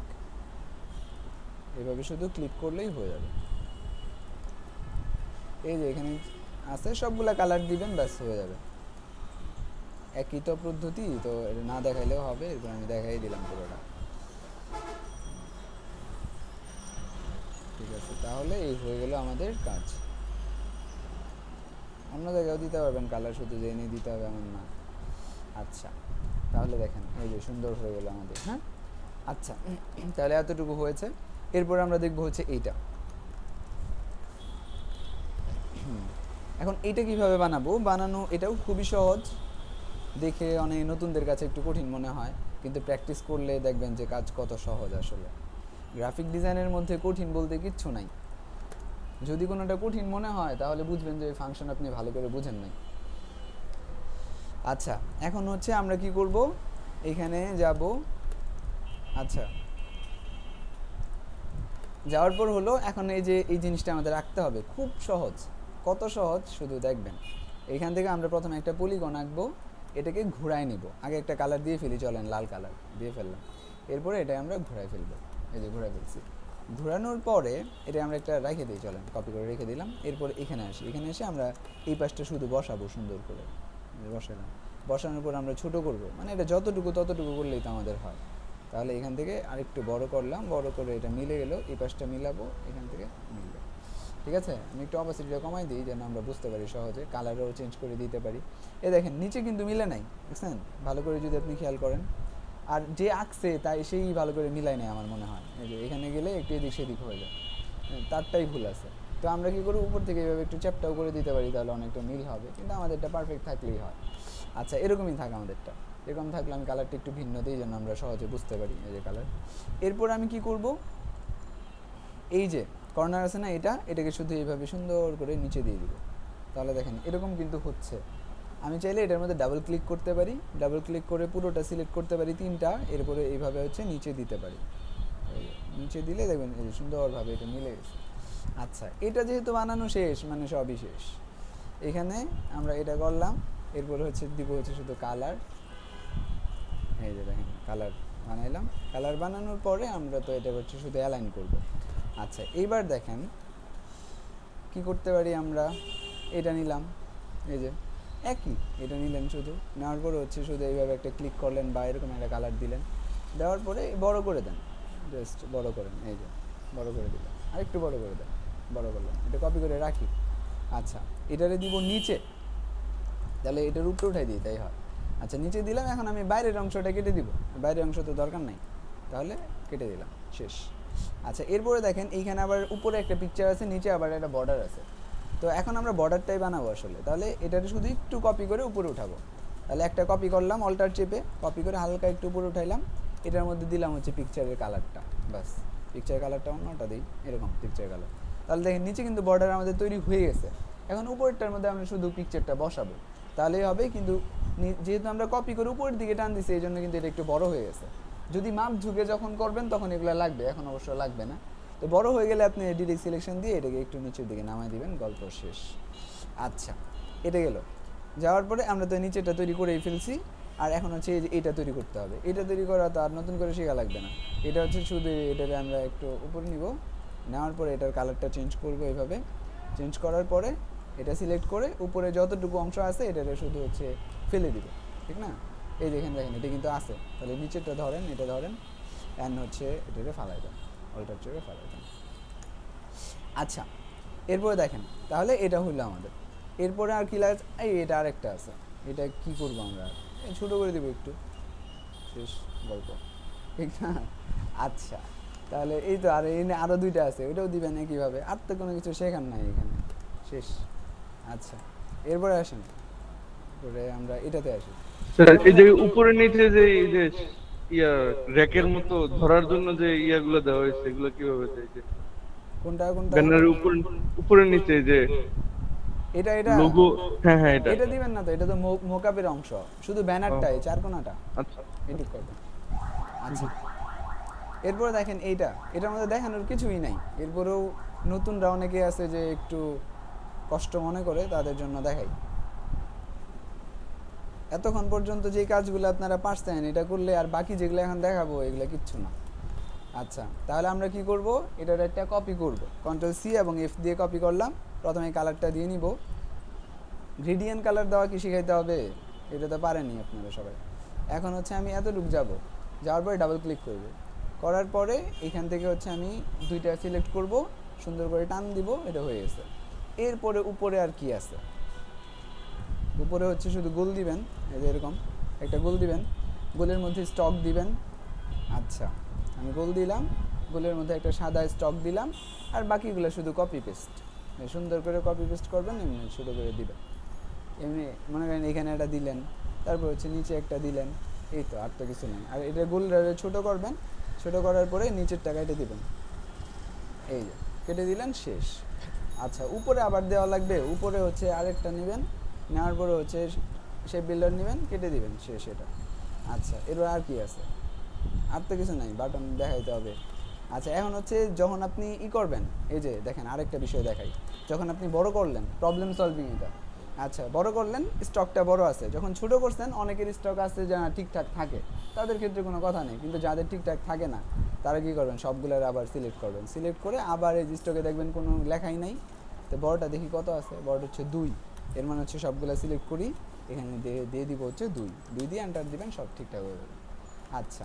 এভাবে শুধু ক্লিক করলেই হয়ে যাবে। এই যে এখানে আছে সবগুলা কালার দিবেন, ব্যাস হয়ে যাবে। একই তো পদ্ধতি, তো এটা না দেখাইলেও হবে, এরপর আমি দেখাই দিলাম পুরোটা। ঠিক আছে, তাহলে এই হয়ে গেল আমাদের কাজ। অন্য জায়গায়ও দিতে পারবেন কালার, শুধু যে এনে দিতে হবে এমন না। আচ্ছা তাহলে দেখেন এই যে সুন্দর হয়ে গেল আমাদের। হ্যাঁ আচ্ছা তাহলে এতটুকু হয়েছে। এরপর আমরা দেখব হচ্ছে এইটা। এখন এইটা কিভাবে বানাবো, বানানো এটাও খুবই সহজ, দেখে অনেক নতুনদের কাছে একটু কঠিন মনে হয়, কিন্তু প্র্যাকটিস করলে দেখবেন যে কাজ কত সহজ। আসলে গ্রাফিক ডিজাইনের মধ্যে কঠিন বলতে কিচ্ছু নাই। যদি কোনোটা কঠিন মনে হয় তাহলে বুঝবেন যে ফাংশন আপনি ভালো করে বুঝেন নাই। আচ্ছা এখন হচ্ছে আমরা কি করব, এখানে যাব। আচ্ছা যাওয়ার পর হলো, এখন এই যে এই জিনিসটা আমাদের রাখতে হবে, খুব সহজ, কত সহজ শুধু দেখবেন। এখান থেকে আমরা প্রথমে একটা পলিগন আঁকবো, এটাকে ঘুরাই নিব। আগে একটা কালার দিয়ে ফেলি, চলেন লাল কালার দিয়ে ফেললাম। এরপরে এটা আমরা ঘুরাই ফেলবো, এই যে ঘুরাই ফেলছি। ঘোরানোর পরে এটা আমরা একটা রেখে দিই, চলেন কপি করে রেখে দিলাম। এরপরে এখানে আসি, এখানে এসে আমরা এই পাশটা শুধু বসাবো সুন্দর করে, বসালাম। বসানোর পর আমরা ছোটো করব, মানে এটা যতটুকু ততটুকু করলেই তো আমাদের হয়। তাহলে এখান থেকে আরেকটু বড় করলাম, বড় করে এটা মিলে গেল, এই পাশটা মিলাবো, এখান থেকে মিলবে। ঠিক আছে, আমি একটু অপাসিটিটা কমাই দিই যেন আমরা বুঝতে পারি সহজে, কালারও চেঞ্জ করে দিতে পারি। এ দেখেন নিচে কিন্তু মিলে নাই, বুঝছেন, ভালো করে যদি আপনি খেয়াল করেন। আর যে আঁকছে তাই সেই ভালো করে মিলাই নেয় আমার মনে হয়। এই যে এখানে গেলে একটু এদিক সেদিক হয়ে যায়, তারটাই ভুল আছে। তো আমরা কী করি, উপর থেকে এইভাবে একটু চ্যাপটাও করে দিতে পারি, তাহলে অনেকটা মিল হবে, কিন্তু আমাদেরটা পারফেক্ট থাকলেই হয়। আচ্ছা এরকমই থাক আমাদেরটা, এরকম থাকলে আমি কালারটা একটু ভিন্ন দিই যেন আমরা সহজে বুঝতে পারি। এই যে কালার। এরপর আমি কি করব, এই যে কর্নার আছে না, এটাকে শুধু এইভাবে সুন্দর করে নিচে দিয়ে দিব। তাহলে দেখেন এরকম কিন্তু হচ্ছে। আমি চাইলে এটার মধ্যে ডাবল ক্লিক করতে পারি, ডাবল ক্লিক করে পুরোটা সিলেক্ট করতে পারি 3টা, এরপরে এইভাবে হচ্ছে নিচে দিতে পারি। নিচে দিলে দেখবেন এই যে সুন্দরভাবে এটা মিলে গেছে। আচ্ছা এটা যেহেতু বানানো শেষ, মানে সবই শেষ, এখানে আমরা এটা করলাম। এরপরে হচ্ছে দিব হচ্ছে শুধু কালার, এই যে দেখেন কালার বানাইলাম। কালার বানানোর পরে আমরা তো এটা হচ্ছে শুধু অ্যালাইন করব। আচ্ছা এইবার দেখেন কি করতে পারি আমরা, এটা নিলাম, এই যে একই, এটা নিলেন শুধু, নেওয়ার পরে হচ্ছে শুধু এইভাবে একটা ক্লিক করলেন বা এরকম একটা কালার দিলেন, দেওয়ার পরে বড় করে দেন, জাস্ট বড় করেন, এই যে বড় করে দিলেন, আর একটু বড় করে দেন, বড় করলেন, এটা কপি করে রাখি। আচ্ছা, এটারে দিব নিচে, তাহলে এটার উপরে উঠাই দিই, তাই হয়। আচ্ছা, নিচে দিলাম, এখন আমি বাইরের অংশটা কেটে দিব, বাইরের অংশ তো দরকার নাই, তাহলে কেটে দিলাম, শেষ। আচ্ছা, এরপরে দেখেন এইখানে আবার উপরে একটা পিকচার আছে, নিচে আবার একটা বর্ডার আছে। তো এখন আমরা বর্ডারটাই বানাবো আসলে, তাহলে এটাকে শুধু একটু কপি করে উপরে উঠাবো। তাহলে একটা কপি করলাম, অল্টার চেপে কপি করে হালকা একটু উপরে উঠাইলাম, এটার মধ্যে দিলাম হচ্ছে পিকচারের কালারটা, বাস। পিকচার কালারটা অন্যটা দিই, এরকম পিকচার কালার। তাহলে দেখেন নিচে কিন্তু বর্ডার আমাদের তৈরি হয়ে গেছে। এখন উপরেরটার মধ্যে আমরা শুধু পিকচারটা বসাবো, তাহলেই হবে। কিন্তু যেহেতু আমরা কপি করে উপরের দিকে টান দিছি, এই জন্য কিন্তু এটা একটু বড় হয়ে গেছে। যদি মাপ ঝুঁকে যখন করবেন তখন এগুলো লাগবে, এখন অবশ্য লাগবে না। তো বড় হয়ে গেলে আপনি ডিরেক্ট সিলেকশন দিয়ে এটাকে একটু নিচের দিকে নামাই দিবেন, গল্প শেষ। আচ্ছা, এটা গেল। যাওয়ার পরে আমরা তো নিচেটা তৈরি করেই ফেলছি, আর এখন হচ্ছে এই যে এটা তৈরি করতে হবে। এটা তৈরি করা তো আর নতুন করে শেখা লাগবে না, এটা হচ্ছে শুধু এটাকে আমরা একটু উপরে নিব, নেওয়ার পরে এটার কালারটা চেঞ্জ করবো এইভাবে। চেঞ্জ করার পরে এটা সিলেক্ট করে উপরে যতটুকু অংশ আছে এটাকে শুধু হচ্ছে ফেলে দিব, ঠিক না? এই দেখেন, দেখেন এটা কিন্তু আছে। তাহলে নিচেরটা ধরেন, এটা ধরেন, অ্যান্ড হচ্ছে এটাকে ফালাই দেন, অল্টার চেপে ফালাই দেন। আচ্ছা, এরপরে দেখেন, তাহলে এটা হইলো আমাদের। এরপরে আর কি লাগে, এটা আরেকটা আছে, এটা কি করবো আমরা, ছোটো করে দেবো একটু, শেষ গল্প, ঠিক না? আচ্ছা, তাহলে এই তো, আর এই আরও দুইটা আছে, ওইটাও দিবেন একইভাবে, আর তো কোনো কিছু শেখার নাই এখানে, শেষ। আচ্ছা, এরপরে আসেন, এরপরে আমরা এটাতে আসি। স্যার এখন এই যে উপরে নিচে যে এই যে ইয়া র্যাকের মতো ধরার জন্য যে ইয়াগুলো দেওয়া হয়েছে, এগুলো কিভাবে দেয়? যে কোনটা কোনটা? ব্যানারের উপর উপরে নিচে যে এটা এটা লোগো, হ্যাঁ হ্যাঁ এটা। এটা দিবেন না তো, এটা তো মোকাপের অংশ, শুধু ও, ব্যানারটাই, চার কোনাটা আচ্ছা এটুক করবেন। আচ্ছা, এরপরে দেখেন এইটা, এটার মধ্যে দেখানোর কিছুই নাই। এরপরেও নতুনরা অনেকে আছে যে একটু কষ্ট মনে করে, তাদের জন্য দেখাই। এতক্ষণ পর্যন্ত যে কাজগুলো আপনারা পারছেন, এটা করলে আর বাকি যেগুলো এখন দেখাবো এগুলো কিচ্ছু না। আচ্ছা, তাহলে আমরা কি করব, এটার একটা কপি করব, কন্ট্রোল সি এবং এফ দিয়ে কপি করলাম। প্রথমে কালারটা দিয়ে নিব, গ্রেডিয়েন্ট কালার দেওয়া কি শিখাইতে হবে? এটা তো পারেনি আপনারা সবাই। এখন হচ্ছে আমি এতটুক যাব, যাওয়ার পরে ডাবল ক্লিক করব, করার পরে এখান থেকে হচ্ছে আমি দুইটা সিলেক্ট করব, সুন্দর করে টান দিব, এটা হয়ে গেছে। এরপরে উপরে আর কি আছে, উপরে হচ্ছে শুধু গোল দিবেন, এই যে এরকম একটা গোল দিবেন, গোলের মধ্যে স্টক দিবেন। আচ্ছা, আমি গোল দিলাম, গোলের মধ্যে একটা সাদা স্টক দিলাম, আর বাকিগুলো শুধু কপি পেস্ট, সুন্দর করে কপি পেস্ট করবেন, এমনি শুরু করে দিবেন। এমনি মনে করেন এখানে একটা দিলেন, তারপর হচ্ছে নিচে একটা দিলেন, এই তো, আর তো কিছু নেই। আর এটা গোলটা ছোটো করবেন, ছোটো করার পরে নিচের টাকাটা দিবেন, এই যে কেটে দিলেন, শেষ। আচ্ছা, উপরে আবার দেওয়া লাগবে, উপরে হচ্ছে আরেকটা নেবেন, নেওয়ার পরে হচ্ছে শেপ বিল্ডার নেবেন, কেটে দিবেন, শেষ এটা। আচ্ছা, এরপর আর কি আছে, আর তো কিছু নাই, বাটন দেখাইতে হবে। আচ্ছা, এখন হচ্ছে যখন আপনি করবেন, এই যে দেখেন আরেকটা বিষয় দেখাই, যখন আপনি বড় করলেন, প্রবলেম সলভিং এটা। আচ্ছা, বড় করলেন, স্টকটা বড় আছে, যখন ছোটো করছেন অনেকের স্টক আছে যা ঠিকঠাক থাকে, তাদের ক্ষেত্রে কোনো কথা নেই। কিন্তু যাদের ঠিকঠাক থাকে না, তারা কী করবেন, সবগুলোর আবার সিলেক্ট করবেন, সিলেক্ট করে আবার এই স্টকে দেখবেন কোনো লেখাই নাই। তো বড়টা দেখি কত আছে, বড়টা হচ্ছে 2, এর মানে হচ্ছে সবগুলো সিলেক্ট করি, এখানে দিয়ে দিব হচ্ছে 2 দিয়ে এন্টার দিবেন, সব ঠিকঠাক হয়ে যাবে। আচ্ছা,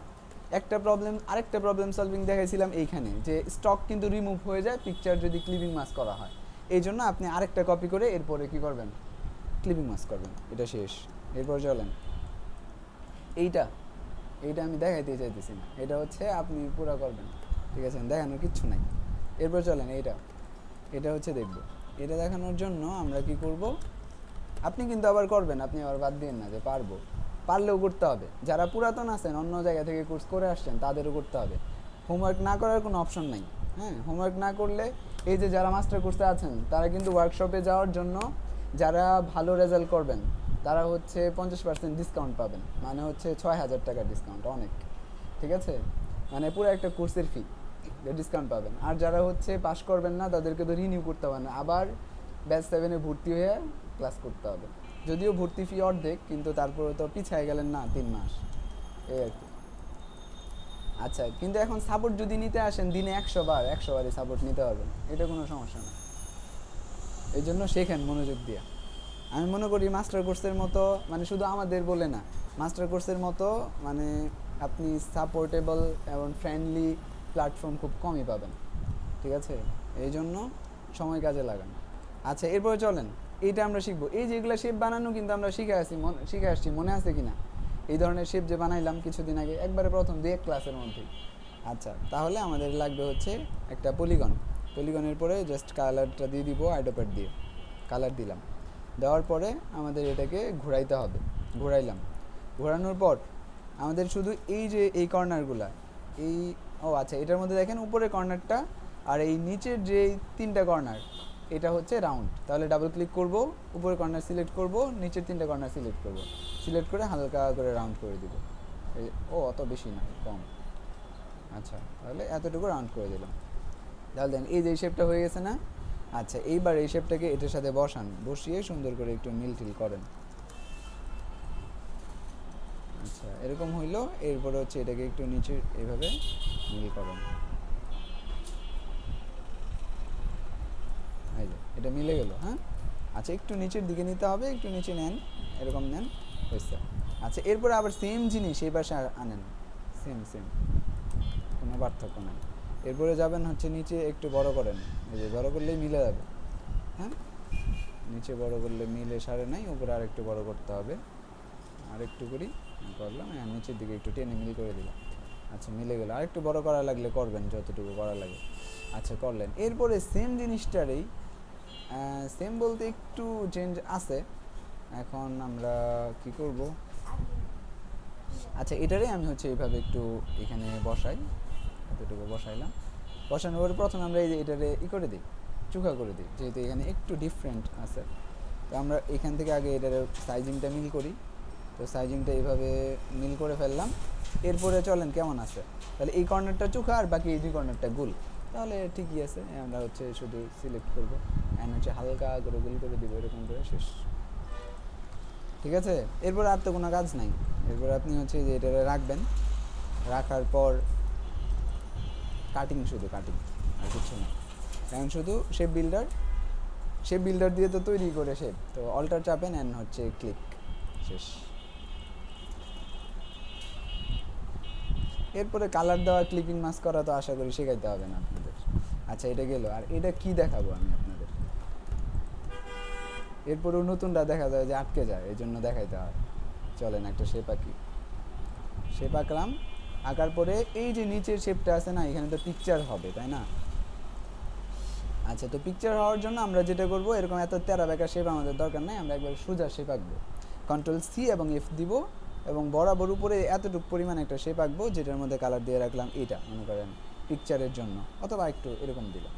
আরেকটা প্রবলেম সলভিং দেখাইছিলাম এইখানে, যে স্টক কিন্তু রিমুভ হয়ে যায় পিকচার যদি ক্লিপিং মাস্ক করা হয়। এই জন্য আপনি আরেকটা কপি করে এরপরে কি করবেন, ক্লিপিং মাস্ক করবেন, এটা শেষ। এরপর চলেন এইটা, এইটা আমি দেখাইতে চাইতেছি না, এটা হচ্ছে আপনি পুরো করবেন, ঠিক আছে, দেখানোর কিচ্ছু নাই। এরপর চলেন এটা হচ্ছে দেখব। এটা দেখানোর জন্য আমরা কি করব, আপনি কিন্তু আবার করবেন, আপনি আবার বাদ দিন না যে পারলেও করতে হবে। যারা পুরাতন আছেন, অন্য জায়গা থেকে কোর্স করে আসছেন, তাদেরও করতে হবে। হোমওয়ার্ক না করার কোনো অপশন নাই। হ্যাঁ, হোমওয়ার্ক না করলে, এই যে যারা মাস্টার কোর্সে আছেন, তারা কিন্তু ওয়ার্কশপে যাওয়ার জন্য, যারা ভালো রেজাল্ট করবেন, তারা হচ্ছে 50% ডিসকাউন্ট পাবেন, মানে হচ্ছে 6000 টাকার ডিসকাউন্ট, অনেক, ঠিক আছে, মানে পুরো একটা কোর্সের ফি ডিসকাউন্ট পাবেন। আর যারা হচ্ছে পাস করবেন না, তাদেরকে তো রিনিউ করতে হবে না, আবার ব্যাচ 7-এ ভর্তি হয়ে ক্লাস করতে হবে। যদিও ভর্তি ফি অর্ধেক, কিন্তু তারপরে তো পিছায় গেলেন না 3 মাস, এই আর কি। আচ্ছা, কিন্তু এখন সাপোর্ট যদি নিতে আসেন দিনে 100 বারই সাপোর্ট নিতে পারবেন, এটা কোনো সমস্যা না। এই জন্য শেখেন মনোযোগ দিয়ে। আমি মনে করি মাস্টার কোর্সের মতো, মানে শুধু আমাদের বলে না, মাস্টার কোর্সের মতো মানে আপনি সাপোর্টেবল এবং ফ্রেন্ডলি প্ল্যাটফর্ম খুব কমই পাবেন। ঠিক আছে, এই জন্য সময় কাজে লাগান। আচ্ছা, এরপরে চলেন এইটা আমরা শিখবো। এই যেগুলো শেপ বানানো কিন্তু আমরা শিখে আসছি, মনে আছে কি না? এই ধরনের শেপ যে বানাইলাম কিছুদিন আগে, একবারে প্রথম 2-1 ক্লাসের মধ্যেই। আচ্ছা, তাহলে আমাদের লাগবে হচ্ছে একটা পলিগন। পলিগনের পরে জাস্ট কালারটা দিয়ে দিব আইডোপ্যাড দিয়ে। কালার দিলাম, দেওয়ার পরে আমাদের এটাকে ঘোরাইতে হবে। ঘোরাইলাম, ঘোরানোর পর আমাদের শুধু এই যে এই কর্নারগুলা, এই আচ্ছা, এটার মধ্যে দেখেন উপরের কর্নারটা আর এই নিচের যে 3টা কর্নার, এটা হচ্ছে রাউন্ড। তাহলে ডাবল ক্লিক করব, উপরের কর্নার সিলেক্ট করব, নিচের 3টা কর্নার সিলেক্ট করব, সিলেক্ট করে হালকা করে রাউন্ড করে দিব। অত বেশি না, কম। আচ্ছা, তাহলে এতটুকু রাউন্ড করে দিলাম। তাহলে দেন এই যে শেপটা হয়ে গেছে না? আচ্ছা, এইবার এই শেপটাকে এটার সাথে বসান, বসিয়ে সুন্দর করে একটু মিল করেন। আচ্ছা, এরকম হইলো। এরপরে হচ্ছে এটাকে একটু নিচে এইভাবে মিল করেন। এই যে এটা মিলে গেল। হ্যাঁ, আচ্ছা, একটু নিচের দিকে নিতে হবে, একটু নিচে নেন, এরকম নেন, হয়েছে। আচ্ছা, এরপরে আবার সেম জিনিস এই পাশে আনেন, সেম কোনো পার্থক্য নেই। এরপরে যাবেন হচ্ছে নিচে, একটু বড় করেন, এই যে বড় করলেই মিলে যাবে। হ্যাঁ, নিচে বড় করলে মিলে সারে নাই, উপরে আর একটু বড় করতে হবে। আর একটু করি, করলাম, নিচের দিকে একটু টেনে মিল করে দিলাম। আচ্ছা, মিলে গেল। আর একটু বড় করা লাগলে করবেন, যতটুকু করা লাগে। আচ্ছা, করলেন। এরপরে সেম জিনিসটারই, সেম বলতে একটু চেঞ্জ আছে। এখন আমরা কি করব? আচ্ছা, এটারে আমি হচ্ছে এইভাবে একটু এখানে বসাই, এতটুকু বসাইলাম। বসানোর পরে প্রথমে আমরা এই যে এটারে করে দিই, চোখা করে দিই, যেহেতু এখানে একটু ডিফারেন্ট আছে। তো আমরা এখান থেকে আগে এটার সাইজিংটা মিল করি। তো সাইজিংটা এইভাবে মিল করে ফেললাম। এরপরে চলেন কেমন আছে, তাহলে এই কর্নারটা চোখা আর বাকি এই 2 কর্নারটা গোল, তাহলে ঠিকই আছে। আমরা হচ্ছে শুধু সিলেক্ট করবো, অ্যান্ড হচ্ছে হালকা করে গোল করে দিব, এরকম করে শেষ। ঠিক আছে, এরপর আর তো কোনো কাজ নাই। এরপর আপনি হচ্ছে যে এটা রাখবেন, রাখার পর কাটিং, শুধু কাটিং, আর কিছু না। এখন শুধু শেপ বিল্ডার দিয়ে তো তৈরি করে শেপ, তো অল্টার চাপেন অ্যান্ড হচ্ছে ক্লিক, শেষ। এরপরে কালার দেওয়া, ক্লিপিং মাস্ক করা তো আশা করি শেখাইতে হবে না আপনাদের। আচ্ছা, এটা গেল। আর এটা কি দেখাবো আমি আপনাদের? এরপরেও নতুনটা দেখা যায় যে আটকে যায়, এই জন্য দেখাইতে হয়। চলেন একটা শেপ আঁকি। শেপ আঁকলাম, আঁকার পরে এই যে নিচের শেপটা আছে না, এখানে তো পিকচার হবে, তাই না? আচ্ছা, তো পিকচার হওয়ার জন্য আমরা যেটা করব, এরকম এত তেরা বেঁকা শেপ আমাদের দরকার নাই, আমরা একবার সোজা শেপ আঁকবো। Ctrl+C এবং F দিব, এবং বরাবর উপরে এতটুকু পরিমাণ একটা শেপ আঁকবো, যেটার মধ্যে কালার দিয়ে রাখলাম এটা, মনে করেন পিকচারের জন্য, অথবা একটু এরকম দিলাম।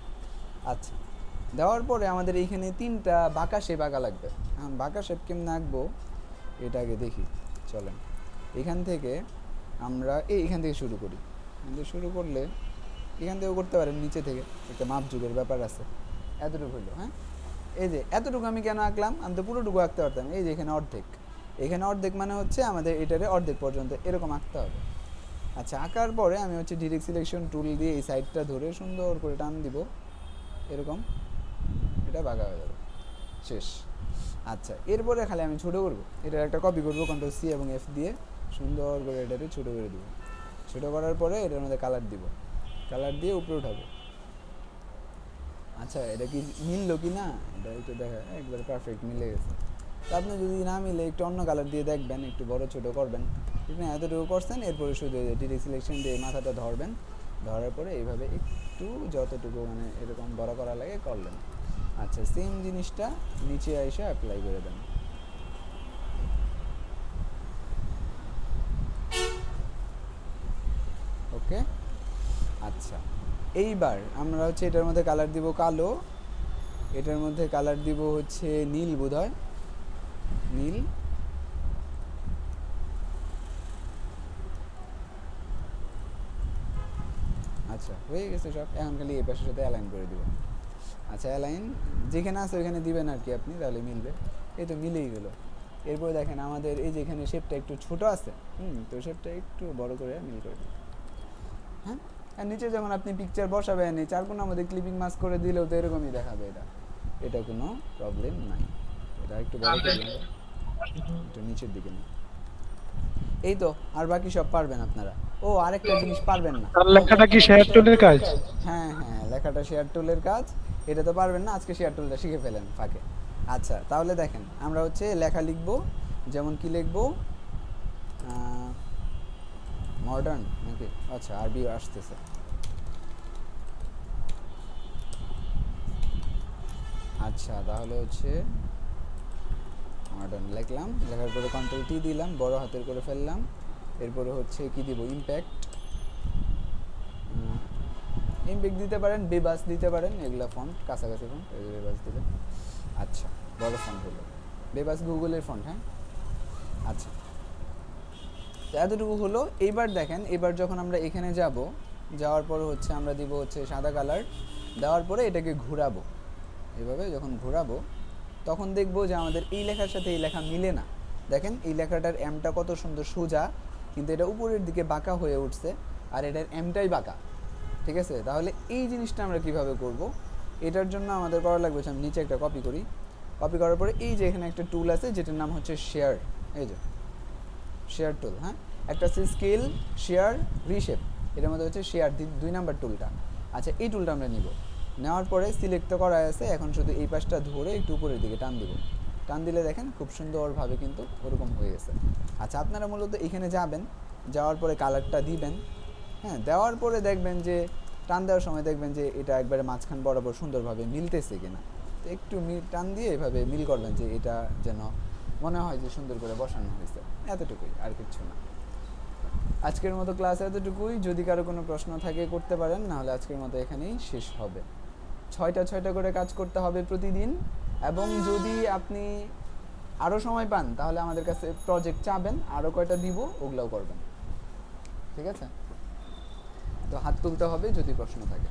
আচ্ছা, দেওয়ার পরে আমাদের এইখানে 3টা বাঁকা শেপ আঁকা লাগবে। এখন বাঁকা শেপ কেমনে আঁকবো এটা আগে দেখি। চলেন এখান থেকে আমরা এইখান থেকে শুরু করি। শুরু করলে এখান থেকেও করতে পারেন, নিচে থেকে, একটা মাপ যুগের ব্যাপার আছে। এতটুকু হইলো। হ্যাঁ, এই যে এতটুকু আমি কেন আঁকলাম? আমি তো পুরোটুকু আঁকতে পারতাম। এই যে এখানে অর্ধেক, এখানে অর্ধেক মানে হচ্ছে আমাদের এটারে অর্ধেক পর্যন্ত এরকম আঁকতে হবে। আচ্ছা, আঁকার পরে আমি হচ্ছে ডিরেক্ট সিলেকশন টুল দিয়ে এই সাইডটা ধরে সুন্দর করে টান দিব, এরকম, এটা বাঁকা হয়ে যাবে, শেষ। আচ্ছা, এরপরে খালি আমি ছোটো করবো, এটার একটা কপি করবো, Ctrl+C এবং F দিয়ে সুন্দর করে এটাকে ছোটো করে দেবো। ছোটো করার পরে এটার মধ্যে কালার দিব, কালার দিয়ে উপরে উঠাবো। আচ্ছা, এটা কি মিললো কি না এটা একটু দেখা, একবারে পারফেক্ট মিলে গেছে। তো আপনি যদি না মিলে একটু অন্য কালার দিয়ে দেখবেন, একটু বড় ছোটো করবেন। ঠিক না, এতটুকু করছেন, এরপরে শুধু ডিরেক্ট সিলেকশন দিয়ে মাথাটা ধরবেন, ধরার পরে এইভাবে একটু যতটুকু মানে এরকম বড় করা লাগে করলেন। আচ্ছা, সেম জিনিসটা নিচে এসে অ্যাপ্লাই করে দেন। ওকে, আচ্ছা, এইবার আমরা হচ্ছে এটার মধ্যে কালার দিব কালো, এটার মধ্যে কালার দিব হচ্ছে নীল, বোধহয় নীল। আচ্ছা, হয়ে গেছে সব। এখন খালি এই পাশের সাথে অ্যালাইন করে দিব। আচ্ছা, অ্যালাইন যেখানে আছে ওইখানে দিবেন আর কি আপনি, তাহলে মিলবে। এই তো মিলেই গেল। এরপরে দেখেন আমাদের এই যে এখানে শেপটা একটু ছোট আছে, তো শেপটা একটু বড় করে মিল করে দিন। হ্যাঁ, আর নিচে যখন আপনি পিকচার বসাবেন, এই 4 কোণার মধ্যে ক্লিপিং মাস্ক করে দিলেও তো এরকমই দেখাবে এটা। এটা কোনো প্রবলেম নাই। এটা একটু বড় করবেন, একটু নিচের দিকে না। এই তো, আর বাকি সব পারবেন আপনারা। ও আরেকটা জিনিস পারবেন না। আর লেখাটা কি শেয়ার টুলের কাজ? হ্যাঁ হ্যাঁ, লেখাটা শেয়ার টুলের কাজ। এটা তো পারবেন না, আজকে শেয়ার টুলটা শিখে ফেলেন ফাঁকে। আচ্ছা তাহলে দেখেন, আমরা হচ্ছে লেখা লিখবো। যেমন কি লিখবো, মডার্ন নাকি, আচ্ছা আরবি আসতেছে। আচ্ছা তাহলে হচ্ছে মডার্ন লিখলাম, লেখার পরে কন্ট্রোল টি দিলাম, বড় হাতের করে ফেললাম। এরপরে হচ্ছে কি দিব, ইমপ্যাক্ট। ইমপ্যাক্ট দিতে পারেন, বেবাস দিতে পারেন, এগুলা ফন্ট কাছাকাছি ফন্ট, এই যে বেবাস দিলে। আচ্ছা বড় ফন্ট হলো, বেবাস গুগলের ফন্ট। হ্যাঁ আচ্ছা, তো এতটুকু হলো। এইবার দেখেন, এবার যখন আমরা এখানে যাব, যাওয়ার পর হচ্ছে আমরা দিব হচ্ছে সাদা কালার। দেওয়ার পরে এটাকে ঘোরাবো, এভাবে যখন ঘোরাবো তখন দেখবো যে আমাদের এই লেখার সাথে এই লেখা মিলে না। দেখেন এই লেখাটার এমটা কত সুন্দর সোজা, কিন্তু এটা উপরের দিকে বাঁকা হয়ে উঠছে, আর এটার এমটাই বাঁকা। ঠিক আছে, তাহলে এই জিনিসটা আমরা কিভাবে করব, এটার জন্য আমাদের করা লাগবে, আমি নিচে একটা কপি করি। কপি করার পরে এই যে এখানে একটা টুল আছে যেটার নাম হচ্ছে শেয়ার, এই যে শেয়ার টুল। হ্যাঁ, একটা আছে স্কেল, শেয়ার, রিশেপ, এটার মধ্যে হচ্ছে শেয়ার 2 নাম্বার টুলটা। আচ্ছা এই টুলটা আমরা নিব, নেওয়ার পরে সিলেক্ট তো করা আছে, এখন শুধু এই পাশটা ধরে একটু উপরের দিকে টান দিব। টান দিলে দেখেন খুব সুন্দরভাবে কিন্তু ওরকম হয়ে গেছে। আচ্ছা আপনারা মূলত এখানে যাবেন, যাওয়ার পরে কালারটা দিবেন। হ্যাঁ, দেওয়ার পরে দেখবেন যে টান দেওয়ার সময় দেখবেন যে এটা একবারে মাঝখান বরাবর সুন্দরভাবে মিলতেছে কিনা। তো একটু টান দিয়ে এভাবে মিল করবেন যে এটা যেন মনে হয় যে সুন্দর করে বসানো হয়েছে। এতটুকুই, আর কিছু না। আজকের মতো ক্লাস এতটুকুই। যদি কারো কোনো প্রশ্ন থাকে করতে পারেন, নাহলে আজকের মতো এখানেই শেষ হবে। 6টা করে কাজ করতে হবে প্রতিদিন, এবং যদি আপনি আরও সময় পান তাহলে আমাদের কাছে প্রজেক্ট চাবেন, আরও কয়টা দিব, ওগুলাও করবেন। ঠিক আছে, তো হাত তুলতে হবে যদি প্রশ্ন থাকে।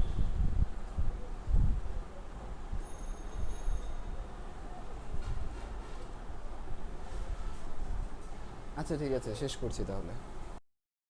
আচ্ছা ঠিক আছে, শেষ করছি তাহলে।